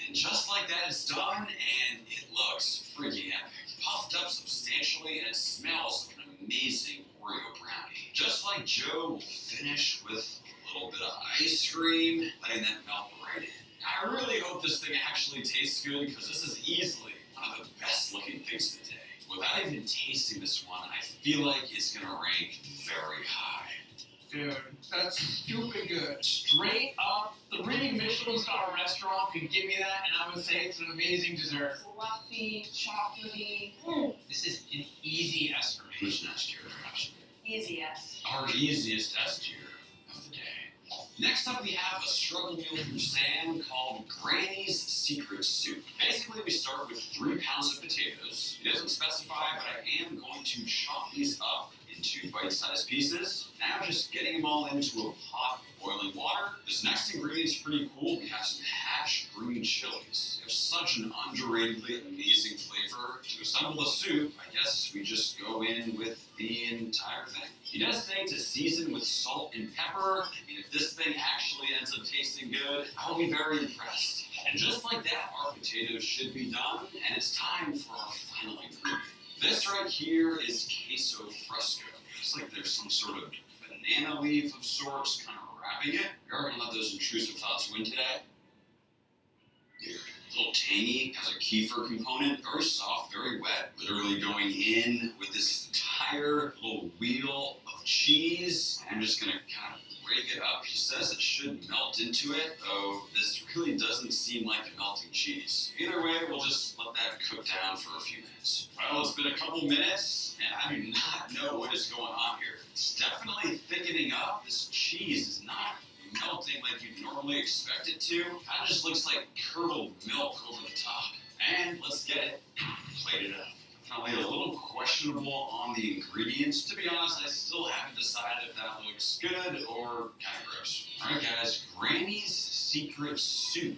And just like that, it's done, and it looks freaking epic. Puffed up substantially, and it smells like an amazing Oreo brownie. Just like Joe, we'll finish with a little bit of ice cream, letting that melt right in. I really hope this thing actually tastes good, because this is easily one of the best looking things of the day. Without even tasting this one, I feel like it's gonna rank very high. Dude, that's stupid good. Straight up, 3 Michelin star restaurant could give me that, and I would say it's an amazing dessert. Fluffy, chocolatey. This is an easy S for me. Who's next here? Easy S. Our easiest S tier of the day. Next up, we have a struggle meal from Sam called Granny's Secret Soup. Basically, we start with 3 pounds of potatoes. It doesn't specify, but I am going to chop these up into bite-sized pieces. Now just getting them all into a pot of boiling water. This next ingredient's pretty cool. We have some hatch green chilies. They have such an underratedly amazing flavor. To assemble the soup, I guess we just go in with the entire thing. He does say to season with salt and pepper. I mean, if this thing actually ends up tasting good, I will be very impressed. And just like that, our potatoes should be done, and it's time for our final ingredient. This right here is queso fresco. Looks like there's some sort of banana leaf of sorts kind of wrapping it. You're gonna let those intrusive thoughts win today? Weird. A little tangy, has a kefir component, very soft, very wet. Literally going in with this entire little wheel of cheese. I'm just gonna kind of break it up. He says it should melt into it, though this really doesn't seem like a melting cheese. Either way, we'll just let that cook down for a few minutes. Well, it's been a couple minutes, and I do not know what is going on here. It's definitely thickening up. This cheese is not melting like you'd normally expect it to. Kind of just looks like curdled milk over the top. And let's get it plated up. Definitely a little questionable on the ingredients. To be honest, I still haven't decided if that looks good or kind of gross. Alright guys, Granny's Secret Soup.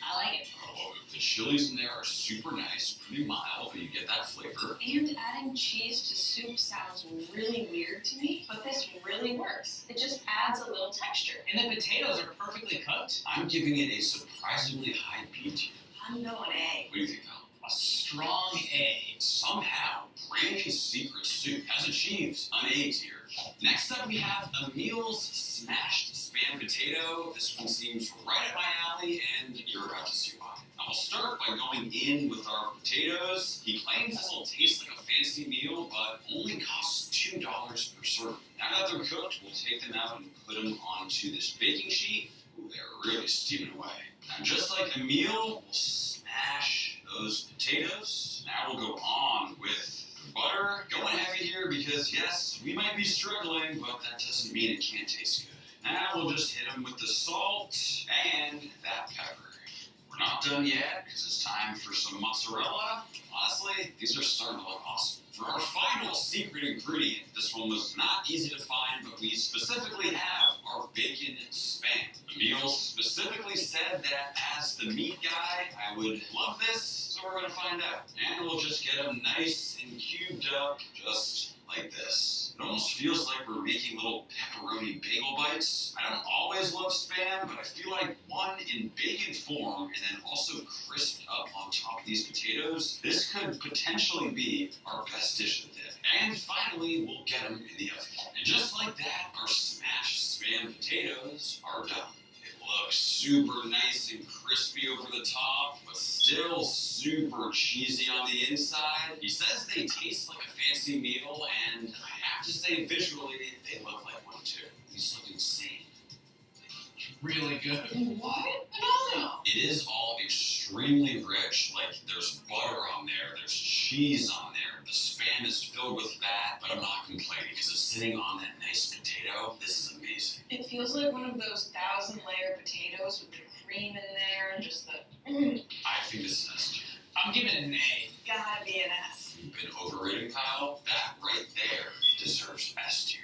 I like it. Oh, the chilies in there are super nice, pretty mild, but you get that flavor. And adding cheese to soup sounds really weird to me, but this really works. It just adds a little texture. And the potatoes are perfectly cooked. I'm giving it a surprisingly high B tier. I'm going A. What do you think, Al? A strong A. Somehow, Granny's Secret Soup has achieved an A tier. Next up, we have Emil's Smashed Spam Potato. This one seems right up my alley, and you're about to see why. Now, we'll start by going in with our potatoes. He claims this will taste like a fancy meal, but only costs $2 per serving. Now that they're cooked, we'll take them out and put them onto this baking sheet. Ooh, they're really steaming away. Now, just like Emil, we'll smash those potatoes. Now we'll go on with the butter. Going heavy here because, yes, we might be struggling, but that doesn't mean it can't taste good. Now we'll just hit them with the salt and that pepper. We're not done yet because it's time for some mozzarella. Honestly, these are starting to look awesome. For our final secret ingredient, this one was not easy to find, but we specifically have our bacon spam. The meal specifically said that as the meat guy, I would love this, so we're gonna find out. And we'll just get them nice and cubed up, just like this. It almost feels like we're making little pepperoni bagel bites. I don't always love spam, but I feel like one in bacon form and then also crisped up on top of these potatoes, this could potentially be our best dish of the day. And finally, we'll get them in the oven. And just like that, our smashed spam potatoes are done. It looks super nice and crispy over the top, but still super cheesy on the inside. He says they taste like a fancy meal, and I have to say visually, they look like one too. These look insane. Really good. What? Phenomenal. It is all extremely rich, like there's butter on there, there's cheese on there, the spam is filled with fat, but I'm not complaining because it's sitting on that nice potato. This is amazing. It feels like one of those 1,000-layer potatoes with the cream in there and just the. I think this is S tier. I'm giving it an A. Gotta be an S. You've been overrating, Kyle. That right there deserves S tier.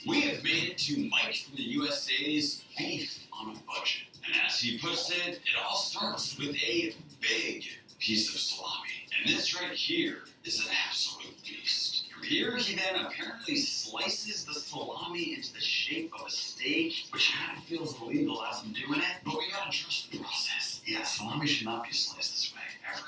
We have made it to Mike from the USA's Beef on a Budget. And as he puts it, it all starts with a big piece of salami. And this right here is an absolute beast. From here, he then apparently slices the salami into the shape of a steak, which kind of feels illegal as I'm doing it, but we gotta trust the process. Yeah, salami should not be sliced this way, ever.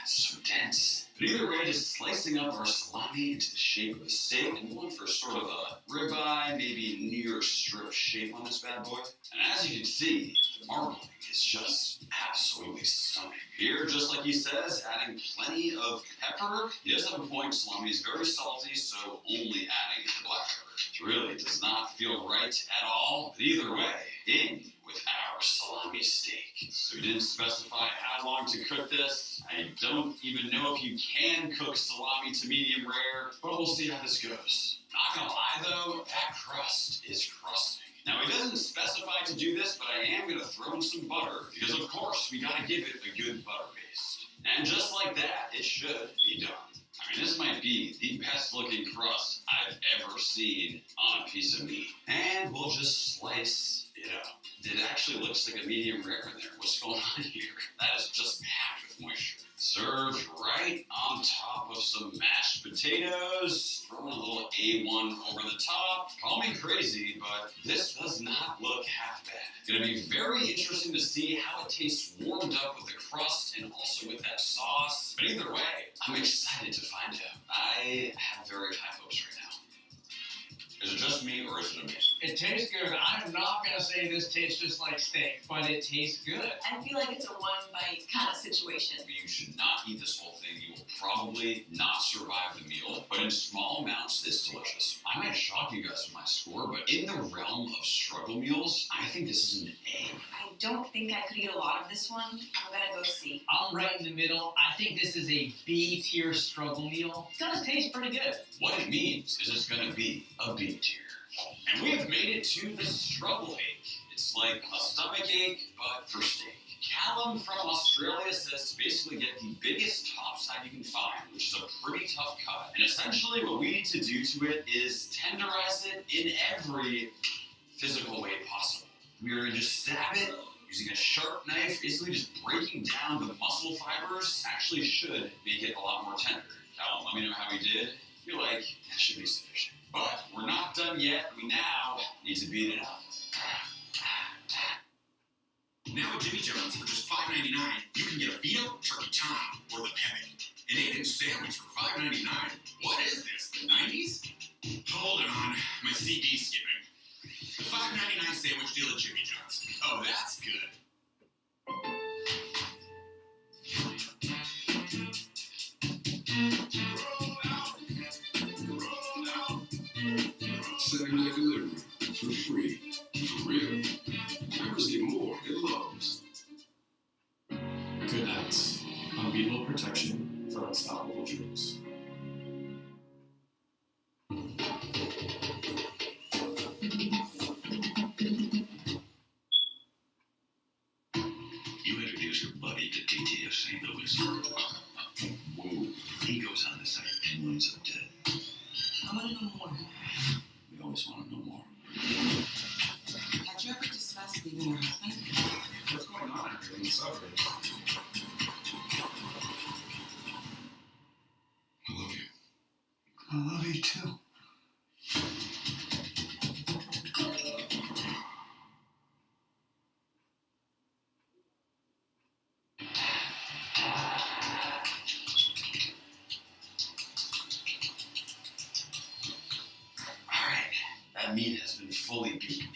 It's so dense. But either way, just slicing up our salami into the shape of a steak and going for sort of a ribeye, maybe New York strip shape on this bad boy. And as you can see, the marbling is just absolutely stunning. Here, just like he says, adding plenty of pepper. He does have a point, salami is very salty, so only adding the black pepper. It really does not feel right at all. But either way, in with our salami steak. So we didn't specify how long to cook this. I don't even know if you can cook salami to medium rare, but we'll see how this goes. Not gonna lie though, that crust is crusting. Now he doesn't specify to do this, but I am gonna throw in some butter, because of course we gotta give it a good butter paste. And just like that, it should be done. I mean, this might be the best looking crust I've ever seen on a piece of meat. And we'll just slice it up. It actually looks like a medium rare in there. What's going on here? That is just packed with moisture. Served right on top of some mashed potatoes. Throwing a little A1 over the top. Call me crazy, but this does not look half bad. Gonna be very interesting to see how it tastes warmed up with the crust and also with that sauce. But either way, I'm excited to find out. I have very high hopes right now. Is it just me or is it amazing? It tastes good. I'm not going to say this tastes just like steak, but it tastes good. I feel like it's a one-bite kind of situation. You should not eat this whole thing. You will probably not survive the meal. But in small amounts, it's delicious. I might shock you guys with my score, but in the realm of struggle meals, I think this is an A. I don't think I could eat a lot of this one. I'm gonna go C. I'm right in the middle. I think this is a B tier struggle meal. It does taste pretty good. What it means is it's going to be a B tier. And we have made it to the struggle ache. It's like a stomach ache, but for steak. Callum from Australia says to basically get the biggest topside you can find, which is a pretty tough cut. And essentially what we need to do to it is tenderize it in every physical way possible. We are going to just stab it using a sharp knife, basically just breaking down the muscle fibers. Actually should make it a lot more tender. Callum, let me know how we did. I feel like that should be sufficient. But we're not done yet. We now need to beat it up. Now at Jimmy John's for just $5.99, you can get a Vito, turkey tom, or the Pepe. An 8-inch sandwich for $5.99. What is this, the 90s? Hold on, my CD's skipping. The $5.99 sandwich deal at Jimmy John's. Oh, that's good. Saturday delivery for free. For real. Members get more at Lowe's. Good night. Unbeatable protection for unstoppable dreams. You introduce your buddy to TTF St. Louis. Whoa. He goes on the site and winds up dead. I want to know more. We always want to know more. I love you too. Alright, that meat has been fully beaten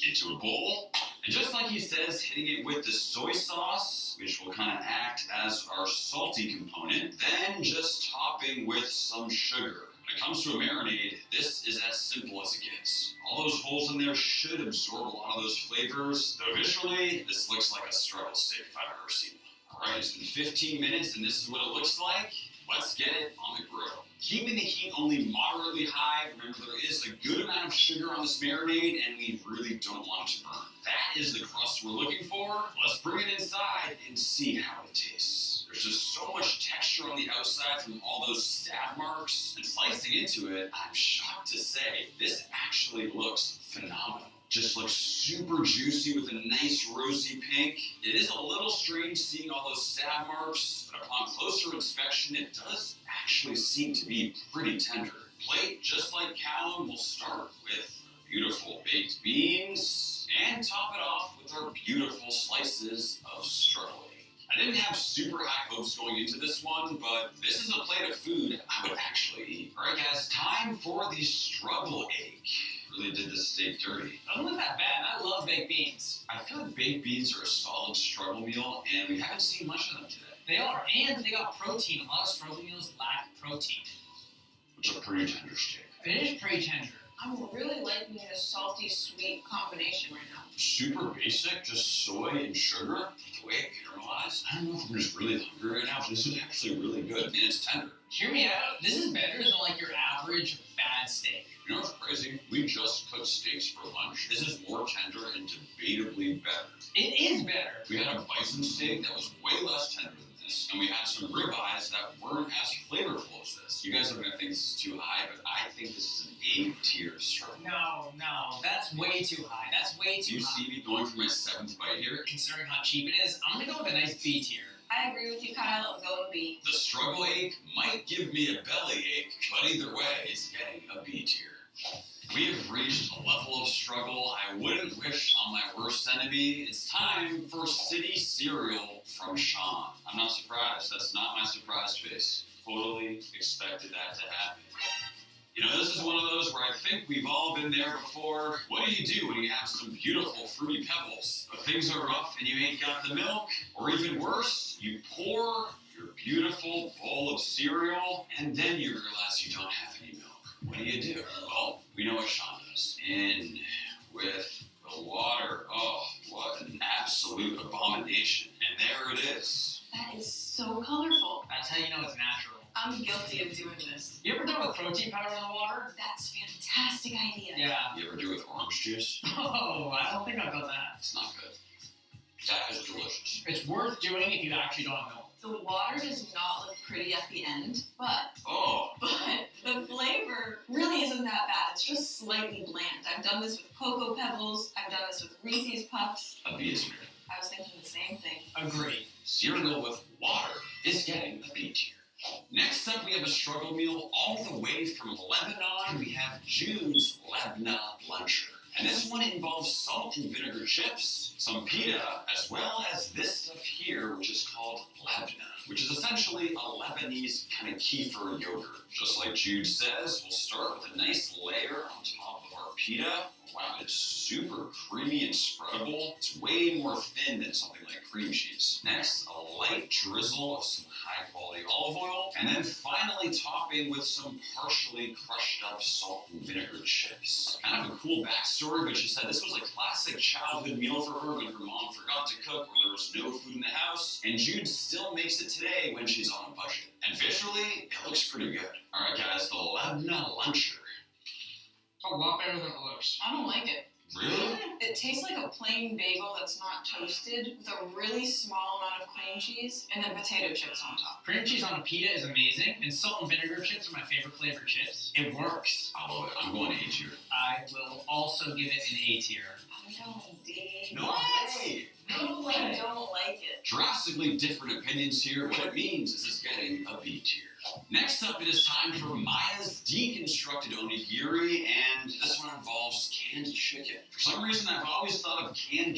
into a bowl. And just like he says, hitting it with the soy sauce, which will kind of act as our salty component, then just topping with some sugar. When it comes to a marinade, this is as simple as it gets. All those holes in there should absorb a lot of those flavors, though visually, this looks like a struggle steak if I've ever seen one. Alright, it's been 15 minutes and this is what it looks like. Let's get it on the grill. Keeping the heat only moderately high. Remember, there is a good amount of sugar on this marinade, and we really don't want it to burn. That is the crust we're looking for. Let's bring it inside and see how it tastes. There's just so much texture on the outside from all those stab marks. And slicing into it, I'm shocked to say, this actually looks phenomenal. Just looks super juicy with a nice rosy pink. It is a little strange seeing all those stab marks, but upon closer inspection, it does actually seem to be pretty tender. Plate, just like Callum, will start with beautiful baked beans and top it off with our beautiful slices of struggle egg. I didn't have super high hopes going into this one, but this is a plate of food I would actually eat. All right, guys, time for the struggle egg. Really did this steak dirty. Doesn't look that bad. I love baked beans. I feel like baked beans are a solid struggle meal, and we haven't seen much of them today. They are, and they got protein. A lot of struggle meals lack protein. It's a pretty tender steak. It is pretty tender. I'm really liking the salty sweet combination right now. Super basic, just soy and sugar. The way it caramelized. I don't know if I'm just really hungry right now, but this is actually really good, and it's tender. Hear me out. This is better than like your average bad steak. You know what's crazy? We just cooked steaks for lunch. This is more tender and debatably better. It is better. We had a bison steak that was way less tender than this, and we had some ribeyes that weren't as flavorful as this. You guys are gonna think this is too high, but I think this is an A-tier struggle. No, that's way too high. That's way too You high. see me going for my 7th bite here? Considering how cheap it is, I'm gonna go with a nice B tier. I agree with you, Kyle. I'm going B. The struggle ache might give me a bellyache, but either way, it's getting a B tier. We have reached a level of struggle I wouldn't wish on my worst enemy. It's time for City Cereal from Sean. I'm not surprised. That's not my surprise face. Totally expected that to happen. You know, this is one of those where I think we've all been there before. What do when you have some beautiful fruity pebbles, but things are rough and you ain't got the milk? Or even worse, you pour your beautiful bowl of cereal and then you realize you don't have any milk. What do? Well, we know what Sean does. In with the water. Oh, what an absolute abomination. And there it is. That is so colorful. That's how you know it's natural. I'm guilty of doing this. You ever done with protein powder in the water? That's a fantastic idea. Yeah. You ever do with orange juice? Oh, I don't think I've done that. It's not good. That is delicious. It's worth doing if you actually don't have milk. The water does not look pretty at the end, but the flavor really isn't that bad. It's just slightly bland. I've done this with Cocoa Pebbles. I've done this with Reese's Puffs. A B tier. I was thinking the same thing. Agreed. Cereal with water is getting a B tier. Next up, we have a struggle meal all the way from Lebanon. We have June's Lebna Luncher. And this one involves salt and vinegar chips, some pita, as well as this stuff here, which is called labna, which is essentially a Lebanese kind of kefir yogurt. Just like Jude says, we'll start with a nice layer on top of our pita. Wow, it's super creamy and spreadable. It's way more thin than something like cream cheese. Next, a light drizzle of some high-quality olive oil, and then finally topping with some partially crushed up salt and vinegar chips. Kind of a cool backstory, but she said this was a classic childhood meal for her when her mom forgot to cook or there was no food in the house, and Jude still makes it today when she's on a budget. And visually, it looks pretty good. All right, guys, the Lebna Luncher. A lot better than it looks. I don't like it. Really? It tastes like a plain bagel that's not toasted with a really small amount of cream cheese and then potato chips on top. Cream cheese on a pita is amazing, and salt and vinegar chips are my favorite flavored chips. It works. I love it. I'm going A tier. I will also give it an A tier. I'm going D. No way! No, I don't like it. Drastically different opinions here. What it means is it's getting a B tier. Next up, it is time for Maya's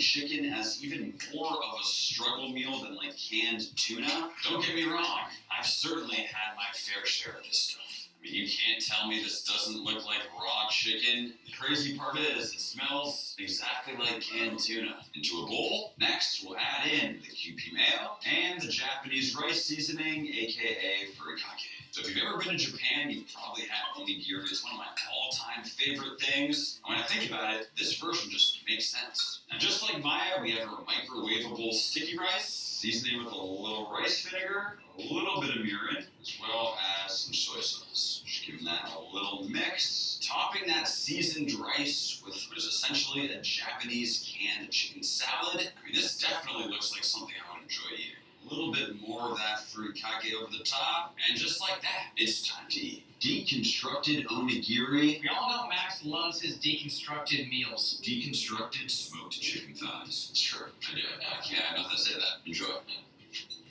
chicken as even more of a struggle meal than like canned tuna? Don't get me wrong, I've certainly had my fair share of this stuff. I mean, you can't tell me this doesn't look like raw chicken. The crazy part is, it smells exactly like canned tuna. Into a bowl. Next, we'll add in the Kewpie mayo and the Japanese rice seasoning, aka furikake. So if you've ever been to Japan, you've probably had onigiri. It's one of my all-time favorite things. And when I think about it, this version just makes sense. Now, just like Maya, we have our microwavable sticky rice, seasoning with a little rice vinegar, a little bit of mirin, as well as some soy sauce. Just giving that a little mix. Topping that seasoned rice with what is essentially a Japanese canned chicken salad. I mean, this definitely looks like something I would enjoy eating. A little bit more of that furikake over the top, and just like that, it's time to eat. Deconstructed onigiri. We all know Max loves his deconstructed meals. Deconstructed smoked chicken thighs. Sure, I do. I can't have nothing to say to that. Enjoy.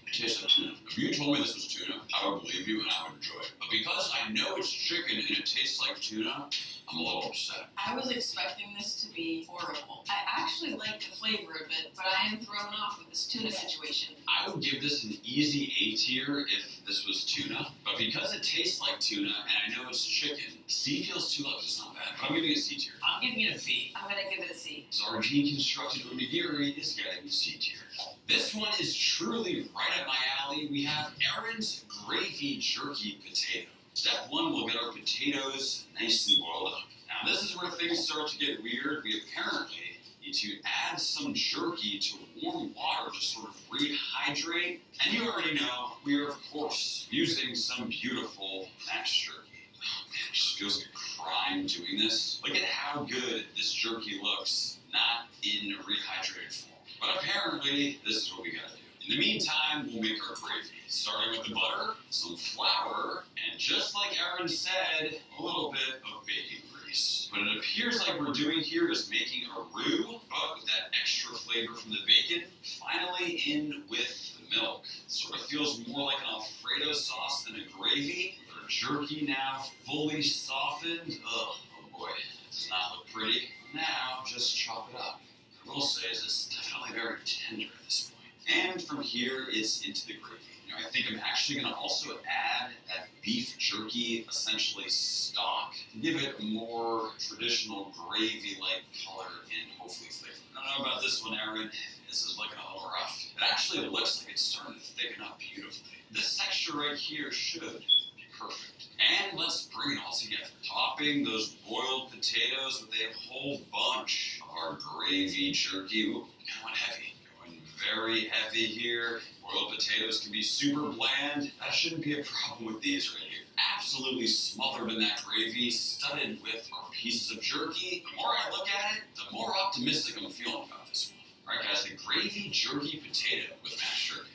It tastes like tuna. If you told me this was tuna, I would believe you and I would enjoy it. But because I know it's chicken and it tastes like tuna, I'm a little upset. I was expecting this to be horrible. I actually like the flavor of it, but I am thrown off with this tuna situation. I would give this an easy A tier if this was tuna, but because it tastes like tuna and I know it's chicken, C feels too low. It's not bad, but I'm giving it a C tier. I'm giving it a B. I'm gonna give it a C. So our deconstructed onigiri is getting a C tier. This one is truly right up my alley. We have Aaron's gravy jerky potato. Step one, we'll get our potatoes nice and boiled up. Now this is where things start to get weird. We apparently need to add some jerky to warm water to sort of rehydrate. And you already know, we are of course using some beautiful Max jerky. Oh man, it just feels like a crime doing this. Look at how good this jerky looks, not in rehydrated form. But apparently, this is what we gotta do. In the meantime, we'll make our gravy. Starting with the butter, some flour, and just like Aaron said, a little bit of bacon grease. What it appears like we're doing here is making a roux, but with that extra flavor from the bacon. Finally, in with the milk. It sort of feels more like an Alfredo sauce than a gravy. Our jerky now fully softened. Oh boy, it does not look pretty. Now, just chop it up. I will say is it's definitely very tender at this point. And from here, it's into the gravy. You know, I think I'm actually going to also add that beef jerky, essentially stock, to give it a more traditional gravy-like color and hopefully flavor. I don't know about this one, Aaron. This is looking a little rough. It actually looks like it's starting to thicken up beautifully. This texture right here should be perfect. And let's bring it all together. Topping those boiled potatoes with a whole bunch of our gravy jerky. Ooh, kind of went heavy. Going very heavy here. Boiled potatoes can be super bland. That shouldn't be a problem with these right here. Absolutely smothered in that gravy, studded with our pieces of jerky. The more I look at it, the more optimistic I'm feeling about this one. Alright guys, the gravy jerky potato with mashed jerky.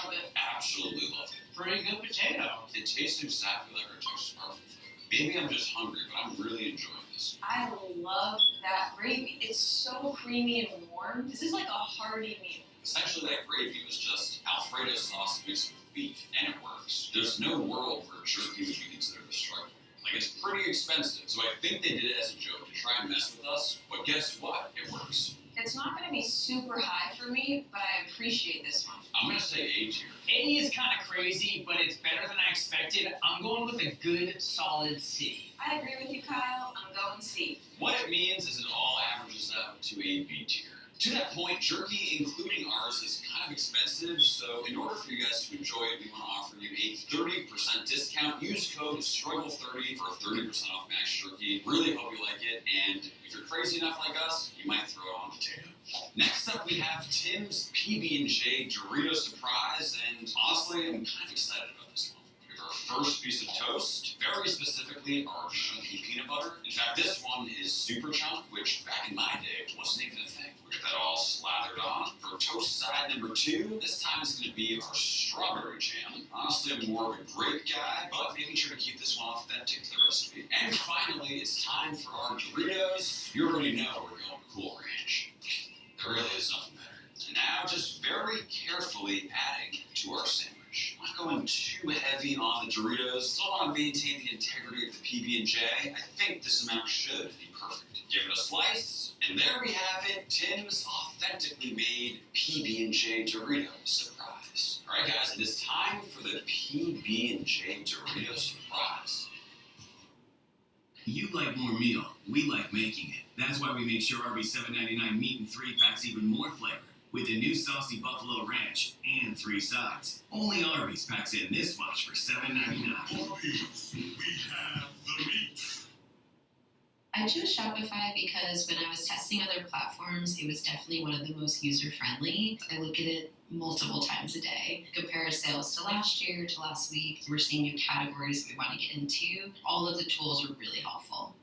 Love it. Absolutely love it. Pretty good potato. It tastes exactly like our toast perfect. Maybe I'm just hungry, but I'm really enjoying this. I love that gravy. It's so creamy and warm. This is like a hearty meal. Essentially, that gravy was just Alfredo sauce mixed with beef, and it works. There's no world where jerky would be considered a struggle. Like, it's pretty expensive, so I think they did it as a joke to try and mess with us, but guess what? It works. It's not going to be super high for me, but I appreciate this one. I'm going to say A tier. A is kind of crazy, but it's better than I expected. I'm going with a good, solid C. I agree with you, Kyle. I'm going C. What it means is it all averages out to a B tier. To that point, jerky, including ours, is kind of expensive, so in order for you guys to enjoy it, we want to offer you a 30% discount. Use code STRUGGLE30 for 30% off Max Jerky. Really hope you like it, and if you're crazy enough like us, you might throw it on a potato. Next up, we have Tim's PB&J Dorito Surprise, and honestly, I'm kind of excited about this one. We have our first piece of toast, very specifically our chunky peanut butter. In fact, this one is super chunk, which back in my day wasn't even a thing. We get that all slathered on. For toast side number 2, this time is going to be our strawberry jam. Honestly, I'm more of a grape guy, but making sure to keep this one authentic to the recipe. And finally, it's time for our Doritos. You already know we're going Cool Ranch. There really is nothing better. And now, just very carefully adding to our sandwich. I'm not going too heavy on the Doritos. Still want to maintain the integrity of the PB&J. I think this amount should be perfect. give it a slice, and there we have it, Tim's authentically made PB&J Dorito surprise. All right, guys, it is time for the PB&J Dorito surprise. You like more meal. We like making it. That's why we made sure Arby's $7.99 meat in 3-packs even more flavor. With the new saucy buffalo ranch and 3 sides. Only Arby's packs in this much for $7.99. Arby's, we have the meat. I chose Shopify because when I was testing other platforms, it was definitely one of the most user-friendly. I look at it multiple times a day, compare sales to last year, to last week. We're seeing new categories that we want to get into. All of the tools were really helpful.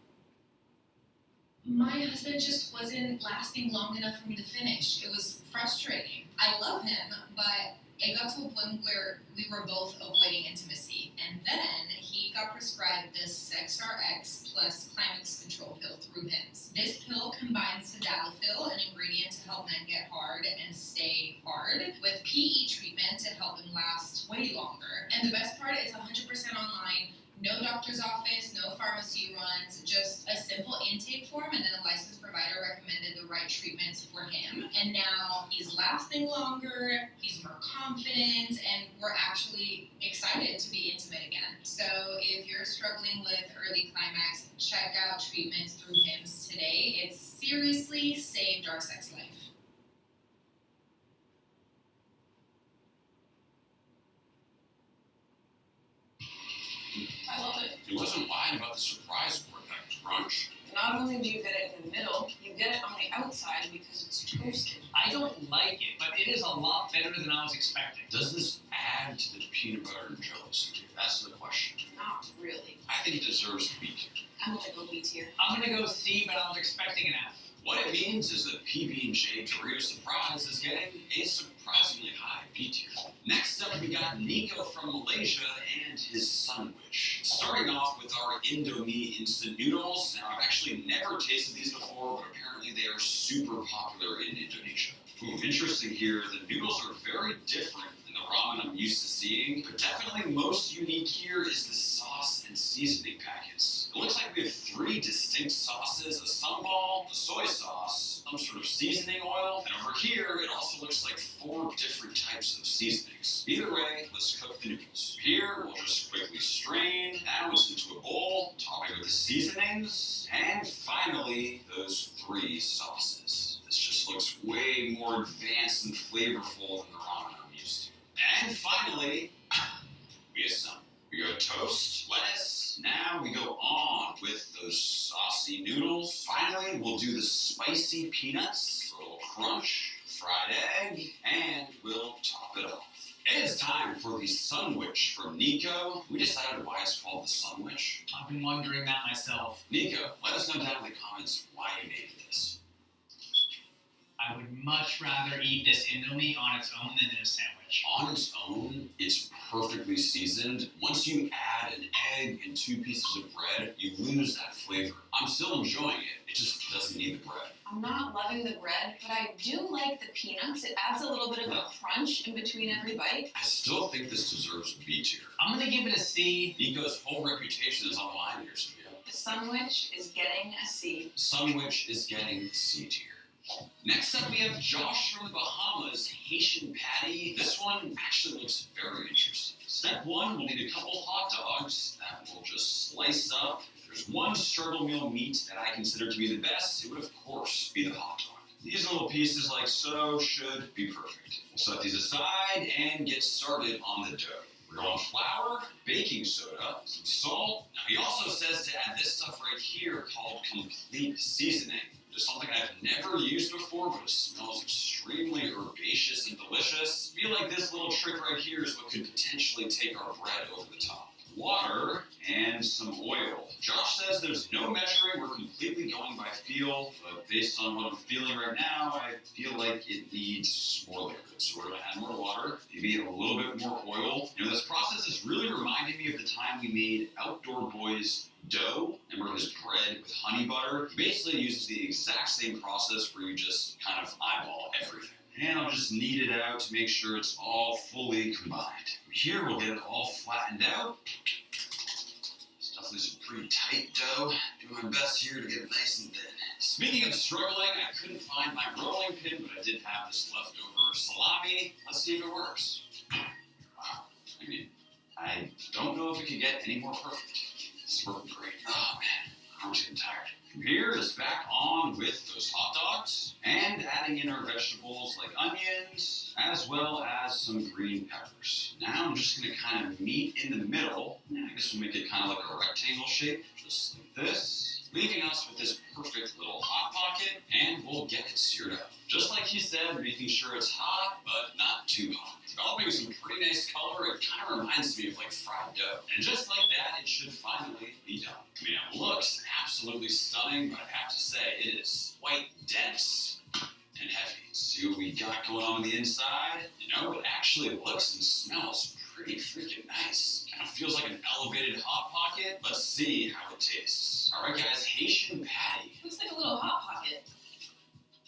My husband just wasn't lasting long enough for me to finish. It was frustrating. I love him, but it got to a point where we were both avoiding intimacy. And then he got prescribed this Sexstar X plus climax control pill through Hims. This pill combines tadalafil, an ingredient to help men get hard and stay hard, with PE treatment to help him last way longer. And the best part, it's 100% online. No doctor's office, no pharmacy runs, just a simple intake form, and then a licensed provider recommended the right treatments for him. And now he's lasting longer, he's more confident, and we're actually excited to be intimate again. So if you're struggling with early climax, check out treatments through Hims today. It's seriously saved our sex life. I love it. It wasn't lying about the surprise part, that crunch. Not only do you get it in the middle, you get it on the outside because it's toasted. I don't like it, but it is a lot better than I was expecting. Does this add to the peanut butter and jelly secret? That's the question. Not really. I think it deserves a B tier. I'm gonna go B tier. I'm gonna go C, but I was expecting an F. What it means is that PB&J Dorito Surprise is getting a surprisingly high B tier. Next up, we got Nico from Malaysia and his sandwich. Starting off with our Indomie instant noodles. Now, I've actually never tasted these before, but apparently they are super popular in Indonesia. Interesting here, the noodles are very different than the ramen I'm used to seeing, but definitely most unique here is the sauce and seasoning packets. It looks like we have 3 distinct sauces, a sambal, a soy sauce, some sort of seasoning oil, and over here it also looks like 4 different types of seasonings. Either way, let's cook the noodles. Here, we'll just quickly strain, now it's into a bowl, top it with the seasonings, and finally, those 3 sauces. This just looks way more advanced and flavorful than the ramen I'm used to. And finally, we assemble. We go toast, lettuce, now we go on with those saucy noodles. Finally, we'll do the spicy peanuts, a little crunch, fried egg, and we'll top it off. It is time for the sandwich from Nico. We decided why it's called the sandwich. I've been wondering that myself. Nico, let us know down in the comments why you made this. I would much rather eat this Indomie on its own than in a sandwich. On its own, it's perfectly seasoned. Once you add an egg and 2 pieces of bread, you lose that flavor. I'm still enjoying it. It just doesn't need the bread. I'm not loving the bread, but I do like the peanuts. It adds a little bit of a crunch in between every bite. I still think this deserves a B tier. I'm gonna give it a C. Nico's whole reputation is on the line here, Sophia. The sandwich is getting a C. Sandwich is getting C tier. Next up, we have Josh from the Bahamas, Haitian patty. This one actually looks very interesting. Step 1, we'll need a couple hot dogs that we'll just slice up. If there's one struggle meal meat that I consider to be the best, it would of course be the hot dog. These little pieces like so should be perfect. We'll set these aside and get started on the dough. We're going flour, baking soda, some salt. Now he also says to add this stuff right here called complete seasoning. Just something I've never used before, but it smells extremely herbaceous and delicious. I feel like this little trick right here is what could potentially take our bread over the top. Water and some oil. Josh says there's no measuring, we're completely going by feel, but based on what I'm feeling right now, I feel like it needs more liquid. So we're gonna add more water, maybe a little bit more oil. You know, this process is really reminding me of the time we made Outdoor Boy's dough. Remember his bread with honey butter? He basically uses the exact same process where you just kind of eyeball everything. And I'll just knead it out to make sure it's all fully combined. Here we'll get it all flattened out. It's definitely some pretty tight dough. Doing my best here to get it nice and thin. Speaking of struggling, I couldn't find my rolling pin, but I did have this leftover salami. Let's see if it works. Wow. I mean, I don't know if it could get any more perfect. This is working great. Oh man, I'm just getting tired. Computer is back on with those hot dogs and adding in our vegetables like onions as well as some green peppers. Now I'm just going to kind of meet in the middle. I guess we'll make it kind of like a rectangle shape, just like this, leaving us with this perfect little hot pocket, and we'll get it seared up. Just like he said, making sure it's hot, but not too hot. Developing some pretty nice color. It kind of reminds me of like fried dough. And just like that, it should finally be done. I mean, it looks absolutely stunning, but I have to say, it is quite dense and heavy. See what we got going on the inside? You know, it actually looks and smells pretty freaking nice. Kind of feels like an elevated Hot Pocket. Let's see how it tastes. All right, guys, Haitian patty. Looks like a little hot pocket.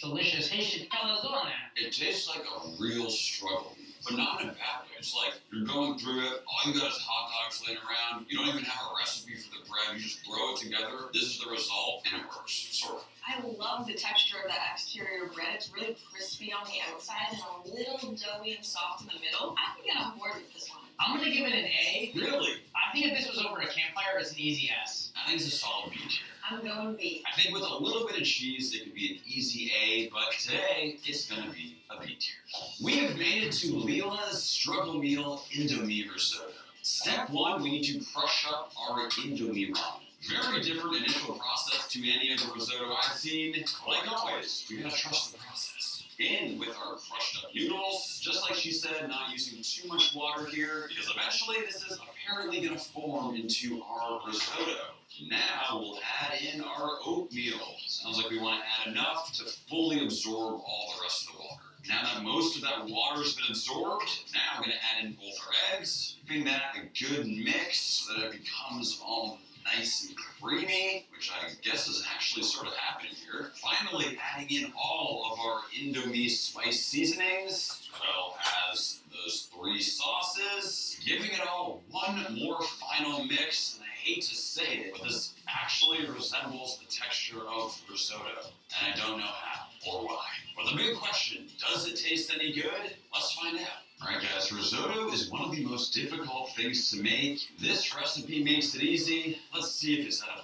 Delicious Haitian calzone. It tastes like a real struggle, but not in a bad way. It's like you're going through it, all you got is hot dogs laying around, you don't even have a recipe for the bread, you just throw it together, this is the result, and it works, sort of. I love the texture of that exterior bread. It's really crispy on the outside and a little doughy and soft in the middle. I can get on board with this one. I'm gonna give it an A. Really? I think if this was over a campfire, it's an easy S. I think it's a solid B tier. I'm going B. I think with a little bit of cheese, it could be an easy A, but today, it's gonna be a B tier. We have made it to Leela's Struggle Meal Indomie Risotto. Step one, we need to crush up our Indomie ramen. Very different initial process to any other risotto I've seen. Like always, we gotta trust the process. In with our crushed up noodles, just like she said, not using too much water here, because eventually this is apparently gonna form into our risotto. Now we'll add in our oatmeal. Sounds like we want to add enough to fully absorb all the rest of the water. Now that most of that water has been absorbed, now we're going to add in both our eggs, giving that a good mix so that it becomes all nice and creamy, which I guess is actually sort of happening here. Finally, adding in all of our Indomie spice seasonings, as well as those 3 sauces, giving it all one more final mix. And I hate to say it, but this actually resembles the texture of risotto, and I don't know how or why. But the big question, does it taste any good? Let's find out. Alright guys, risotto is one of the most difficult things to make. This recipe makes it easy. Let's see if it's edible.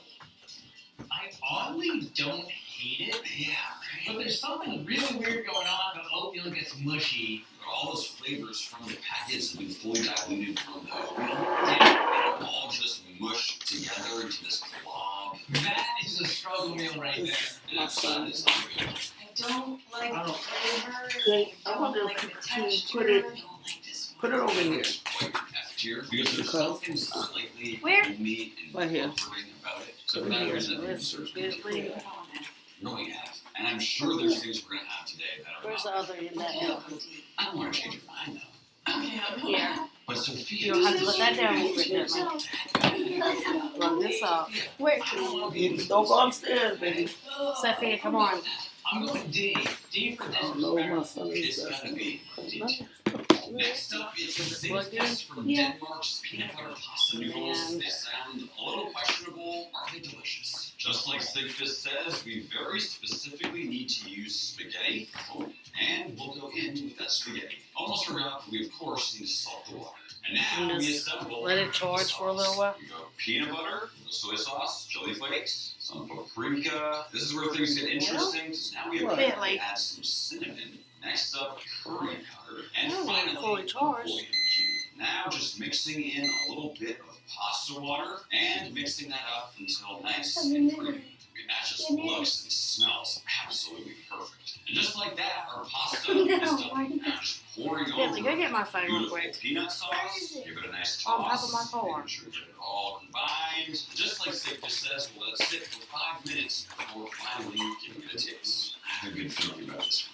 I oddly don't hate it. Yeah, right? But there's something really weird going on. The oatmeal gets mushy. But all those flavors from the packets have been fully diluted from the oatmeal. And all just mushed together into this glob. That is a struggle meal right there. And outside it's not good. I don't like the flavor. Okay, I don't wonder like if the you can texture. put it, I don't like this one. put it over here. Quite F tier because there's something slightly Where? homey and Right here. comforting about it. So for that reason, I think it deserves to be Here's good. the- Really have. And I'm sure there's things we're gonna have today that are Where's the not. other in that apple? I don't want to change your mind though. Okay, I'll go Here. back. But Sophia, You'll have to put that down over there. Run this out. Where? Don't go upstairs, baby. Sophia, come on. I'm going D. D for Oh no, my disrespect. son it's is gotta be. Next up, it's the Sigfus from Yeah. Denmark's peanut butter pasta noodles. They sound a little questionable. Are they delicious? Just like Sigfus says, we very specifically need to use spaghetti. And we'll go in with that spaghetti. Almost forgot, we of course need to salt the water. And now we assemble let it the charge sauce. for a little while. We go peanut butter, soy sauce, chili flakes, some paprika. This is where things get interesting because now we have Well, to like- add some cinnamon. Next up, curry powder. And I don't finally, need fully charged. onion cube. Now just mixing in a little bit of pasta water and mixing that up until nice and creamy. I mean, that just looks and smells absolutely perfect. And just like that, our pasta is done. Now just pouring Here, over go get my phone real beautiful quick. peanut sauce. Give it a nice On toss. top of my car. Making sure we get it all combined. Just like Sigfus says, we'll let it sit for 5 minutes before finally giving it a taste. I have a good feeling about this one.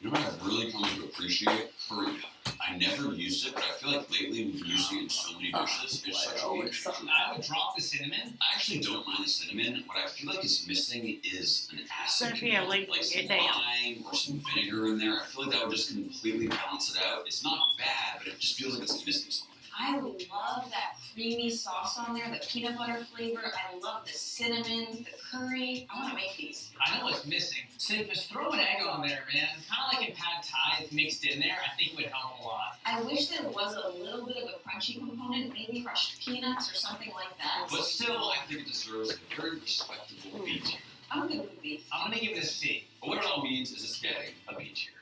You know what I've really come to appreciate? Curry powder. I never used it, but I feel like lately we've been using it in so many dishes. It's such a Oh, weird it's something. I would drop the cinnamon. I actually don't mind the cinnamon. What I feel like is missing is an acid Sophia, note, leave like it some down. lime or some vinegar in there. I feel like that would just completely balance it out. It's not bad, but it just feels like it's missing something. I love that creamy sauce on there, the peanut butter flavor. I love the cinnamon, the curry. I want to make these. I know what's missing. So just throw an egg on there, man. Kind of like in pad thai, it's mixed in there. I think it would help a lot. I wish there was a little bit of a crunchy component, maybe crushed peanuts or something like that. But still, I think it deserves a very respectable B tier. I'm good with beef. I'm gonna give it a C. But what it all means is it's getting a B tier.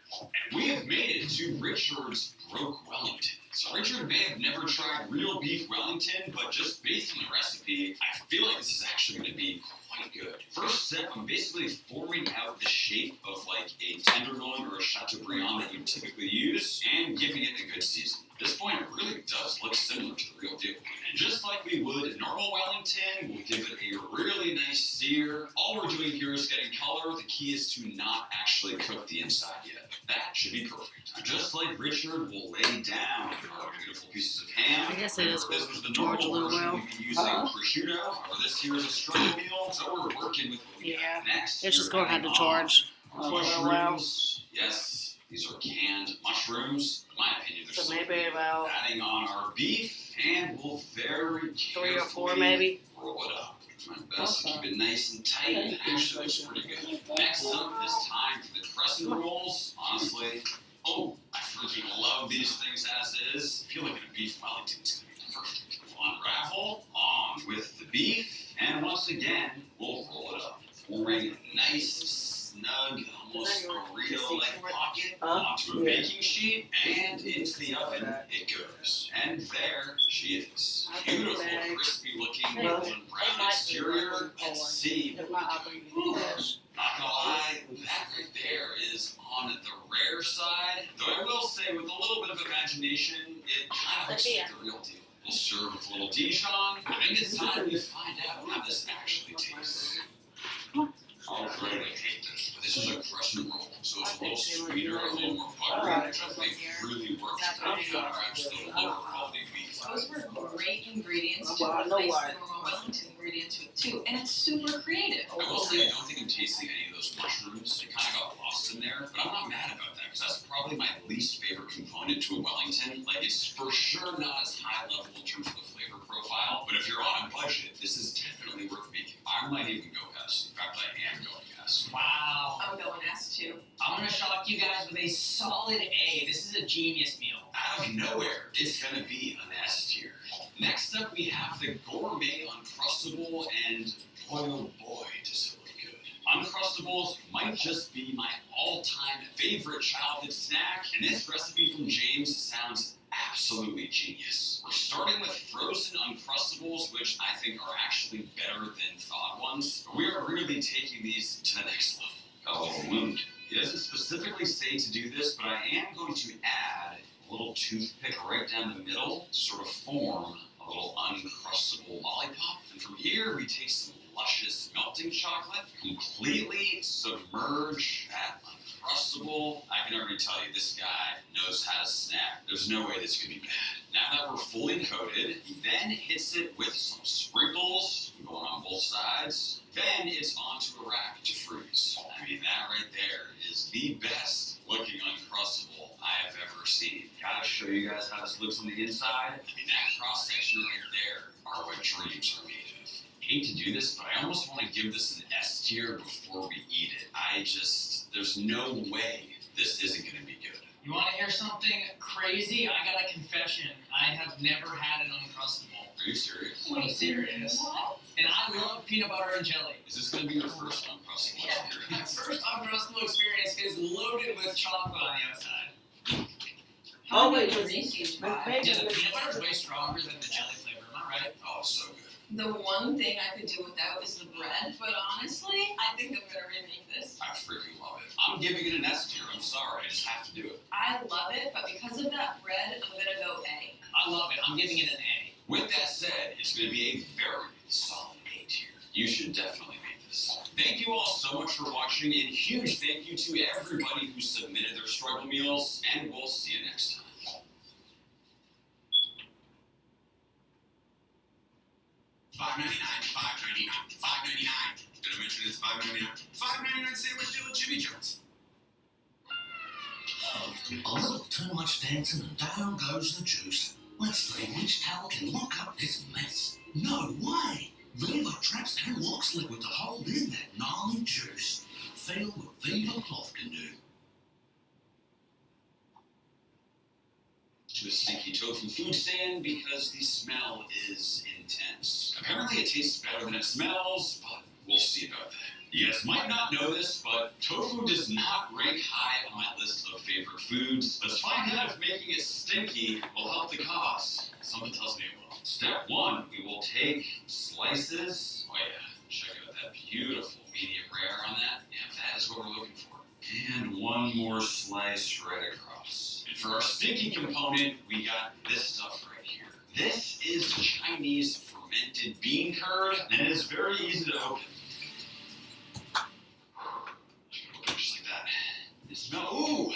And we have made it to Richard's Broke Wellington. So Richard may have never tried real beef Wellington, but just based on the recipe, I feel like this is actually going to be quite good. First step, I'm basically forming out the shape of like a tenderloin or a Chateaubriand that you typically use, and giving it a good season. At this point, it really does look similar to the real deal. And just like we would a normal Wellington, we'll give it a really nice sear. All we're doing here is getting color. The key is to not actually cook the inside yet. That should be perfect. Just like Richard, we'll lay down our beautiful pieces of ham. I guess it is This was the George a normal little version. well. We've been using prosciutto. However, this here is a struggle meal, so we're working with what we got. Next, It's just you're going to have to adding charge on for a little while. mushrooms. Yes, these are canned mushrooms. In my opinion, they're So maybe about adding on our beef, and we'll very 3 or 4 carefully maybe. roll it up. Do my best to keep it nice and tight, and it actually looks pretty good. Next up, it's time for the crescent rolls. Honestly, oh, I freaking love these things as is. I feel like a beef Wellington is going to be perfect. We'll unravel on with the beef, and once again, we'll roll it up, forming a nice, snug, almost burrito-like pocket onto a baking sheet, and into the oven it goes. And there she is. Beautiful, crispy-looking golden brown exterior. Let's see. If not, I'll bring you the dish. Not gonna lie, that right there is on the rare side. Though I will say, with a little bit of imagination, it kind of looks like the real deal. We'll serve with a little Dijon. I think it's time we find out how this actually tastes. Oh, great, I hate this. But this is a crescent roll, so it's a little sweeter, a little more buttery, which I think really works to counteract the lower quality beef. Those were great ingredients to Well, I know replace why. the normal Wellington ingredients with too, and it's super creative. I will say, I don't think I'm tasting any of those mushrooms. They kind of got lost in there, but I'm not mad about that, because that's probably my least favorite component to a Wellington. Like, it's for sure not as high level in terms of the flavor profile, but if you're on a budget, this is definitely worth making. I might even go S. In fact, I am going S. Wow. I'm going S too. I'm gonna shock you guys with a solid A. This is a genius meal. Out of nowhere, it's gonna be an S tier. Next up, we have the Gourmet Uncrustable, and boy oh boy, does it look good. Uncrustables might just be my all-time favorite childhood snack, and this recipe from James sounds absolutely genius. We're starting with frozen Uncrustables, which I think are actually better than thawed ones. But we are really taking these to the next level. Oh, wound. He doesn't specifically say to do this, but I am going to add a little toothpick right down the middle to sort of form a little uncrustable lollipop. And from here, we take some luscious melting chocolate, completely submerge that Uncrustable. I can already tell you, this guy knows how to snack. There's no way this could be bad. Now that we're fully coated, he then hits it with some sprinkles going on both sides. Then it's onto a rack to freeze. I mean, that right there is the best looking Uncrustable I have ever seen. Gotta show you guys how this looks on the inside. I mean, that cross section right there are what dreams are made of. Hate to do this, but I almost want to give this an S tier before we eat it. There's no way this isn't going to be good. You want to hear something crazy? I got a confession. I have never had an Uncrustable. Are you serious? I'm serious. What? And I love peanut butter and jelly. Is this going to be your first Uncrustable experience? My first Uncrustable experience is loaded with chocolate on the outside. Oh, wait, How was many drinks Yeah, the peanut butter is way stronger than the jelly flavor. Am I right? Oh, so good. The one thing I could do without is the bread, but honestly, I think I'm gonna remake this. I freaking love it. I'm giving it an S tier. I'm sorry. I just have to do it. I love it, but because of that bread, I'm gonna go A. I love it. I'm giving it an A. With that said, it's going to be a very solid A tier. You should definitely make this. Thank you all so much for watching, and huge thank you to everybody who submitted their struggle meals, and we'll see you next time. $5.99, $5.99. Did I mention it's $5.99? $5.99 sandwich deal at Jimmy John's. A little too much dancing and down goes the juice. Let's see which towel can lock up this mess. No way! Viva traps and locks liquid to hold in that gnarly juice. Feel what Viva cloth can do. To a stinky tofu food stand because the smell is intense. Apparently it tastes better than it smells, but we'll see about that. You guys might not know this, but tofu does not rank high on my list of favorite foods. Let's find out if making it stinky will help the cause. Something tells me it will. Step 1, we will take slices. Oh yeah, check out that beautiful medium rare on that. Yeah, that is what we're looking for. And one more slice right across. And for our stinky component, we got this stuff right here. This is Chinese fermented bean curd, and it is very easy to open. Just like that. It smells,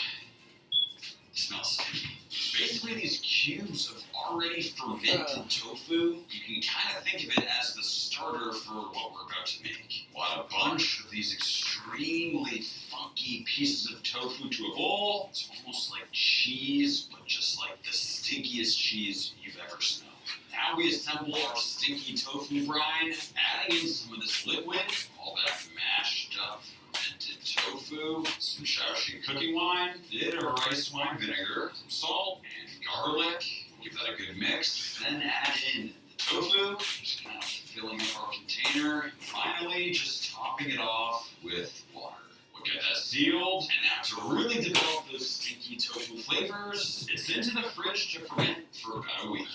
it smells stinky. Basically these cubes of already fermented tofu, you can kind of think of it as the starter for what we're about to make. We'll add a bunch of these extremely funky pieces of tofu to a bowl. It's almost like cheese, but just like the stinkiest cheese you've ever smelled. Now we assemble our stinky tofu brine, adding in some of this liquid, all that mashed up fermented tofu, some Shaoxing cooking wine, a bit of rice wine vinegar, some salt, and garlic. Give that a good mix, then add in the tofu, just kind of filling up our container. Finally, just topping it off with water. We'll get that sealed, and now to really develop those stinky tofu flavors, it's into the fridge to ferment for about a week.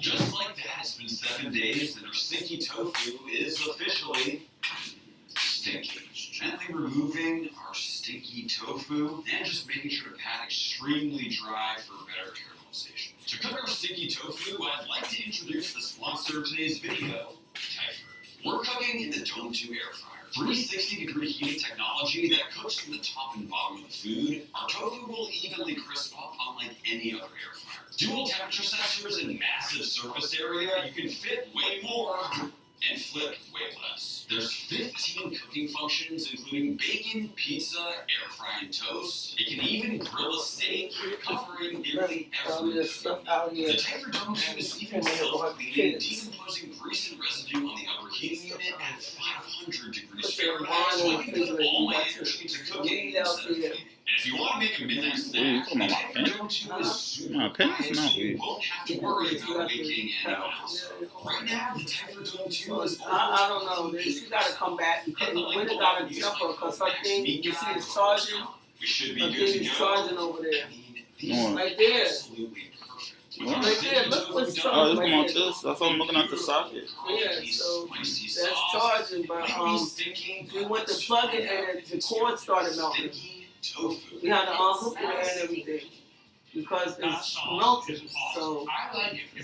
Just like that, it's been 7 days, and our stinky tofu is officially stinky. Gently removing our stinky tofu, and just making sure to pat extremely dry for better caramelization. To cook our stinky tofu, I'd like to introduce the sponsor of today's video, Typhur. We're cooking in the Dome 2 air fryer. 360-degree heating technology that cooks from the top and bottom of the food. Our tofu will evenly crisp up unlike any other air fryer. Dual temperature sensors and massive surface area, you can fit way more and flip way less. There's 15 cooking functions, including bacon, pizza, air frying toast. It can even grill a steak, covering nearly every stuff out here. The Typhur Dome 2 is even self-cleaning, decomposing grease and residue on the upper heating unit at 500 degrees Fahrenheit, so I can put all my energy into cooking instead of cleaning. And if you want to make a midnight snack, the Typhur Dome 2 is super quiet, so you won't have to worry about waking anyone else. Right now, the Typhur Dome 2 is I don't know. She gotta come back because Winter got a jumper because her thing, you see the charging? We should be Her good thing to is go. charging over there. These Right there. absolutely perfect. Right there, look what's Oh, charging this right one there. this. That's what I'm looking at the socket. Yeah, so that's charging, but we went to plug it and the cord started melting. We had to unhook it and everything because it's melted. So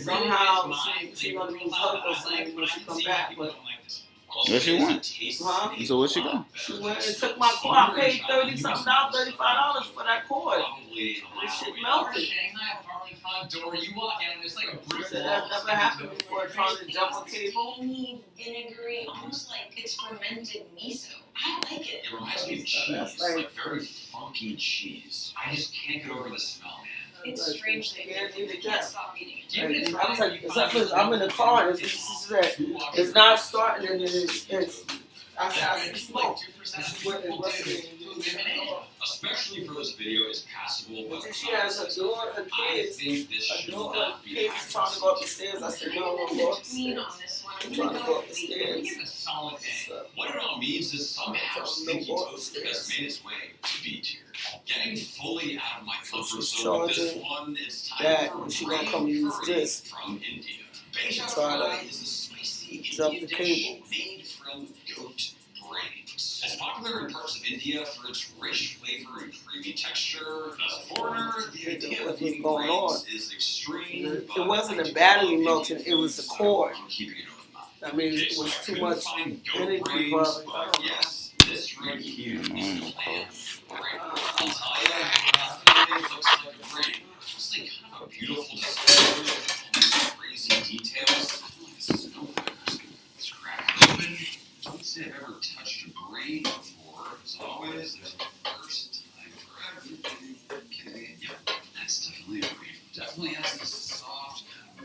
somehow she gonna use her or something when she come back, but. Where she went? Huh? So where she go? She went and took my cord. I paid $35 for that cord. This shit melted. Shanghai apartment front door, you walk in and it's like a brick So wall. that's never happened before, trying to jump a cable. Tangy, vinegary, almost like it's fermented miso. I like it. It reminds me of cheese, like very funky cheese. I just can't get over the smell, man. It's strangely addictive. You can't stop eating it. I was like, I'm in the car and it's not starting and it's I smoke. Especially for this video, it's passable, but She has a door, her I kids. think this A should door, her not be kids trying to go up the stairs. I said, no, I'm going Clean on this one. I'm trying to go up the stairs. Give it a solid day. What it all means is somehow stinky tofu has made its way to B tier. Getting fully out of my comfort zone with this one, it's time that, for and she gonna come use curry this. from India. Beja Try fry to is a spicy jump Indian the dish cable. made from goat brains. It's popular in parts of India for its rich flavor and creamy texture. As a foreigner, the idea of eating going on. brains is extreme. It wasn't the battery melting, it was the cord. I'm keeping an open mind. I mean, it was too much energy probably. But yes, this right here is the plan. I'll tell you, it looks like a brain. It's like kind of a beautiful display with all these crazy details. It's cracked open. Don't say I've ever touched a brain before. As always, there's a first time for everything. Okay, yep, that's definitely a brain. Definitely has this soft, kind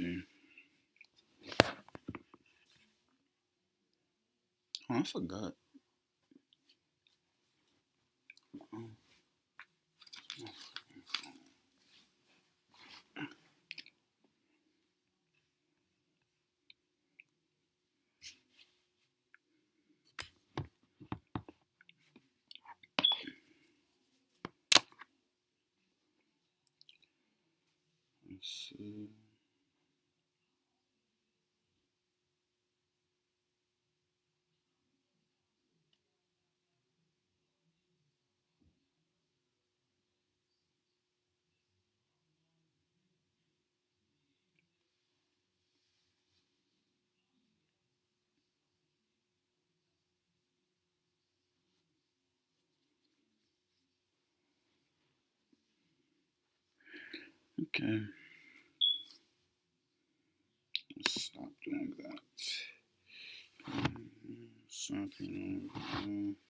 see. Oh, I forgot. Oh. Let's see. Okay. Let's stop doing that. Something.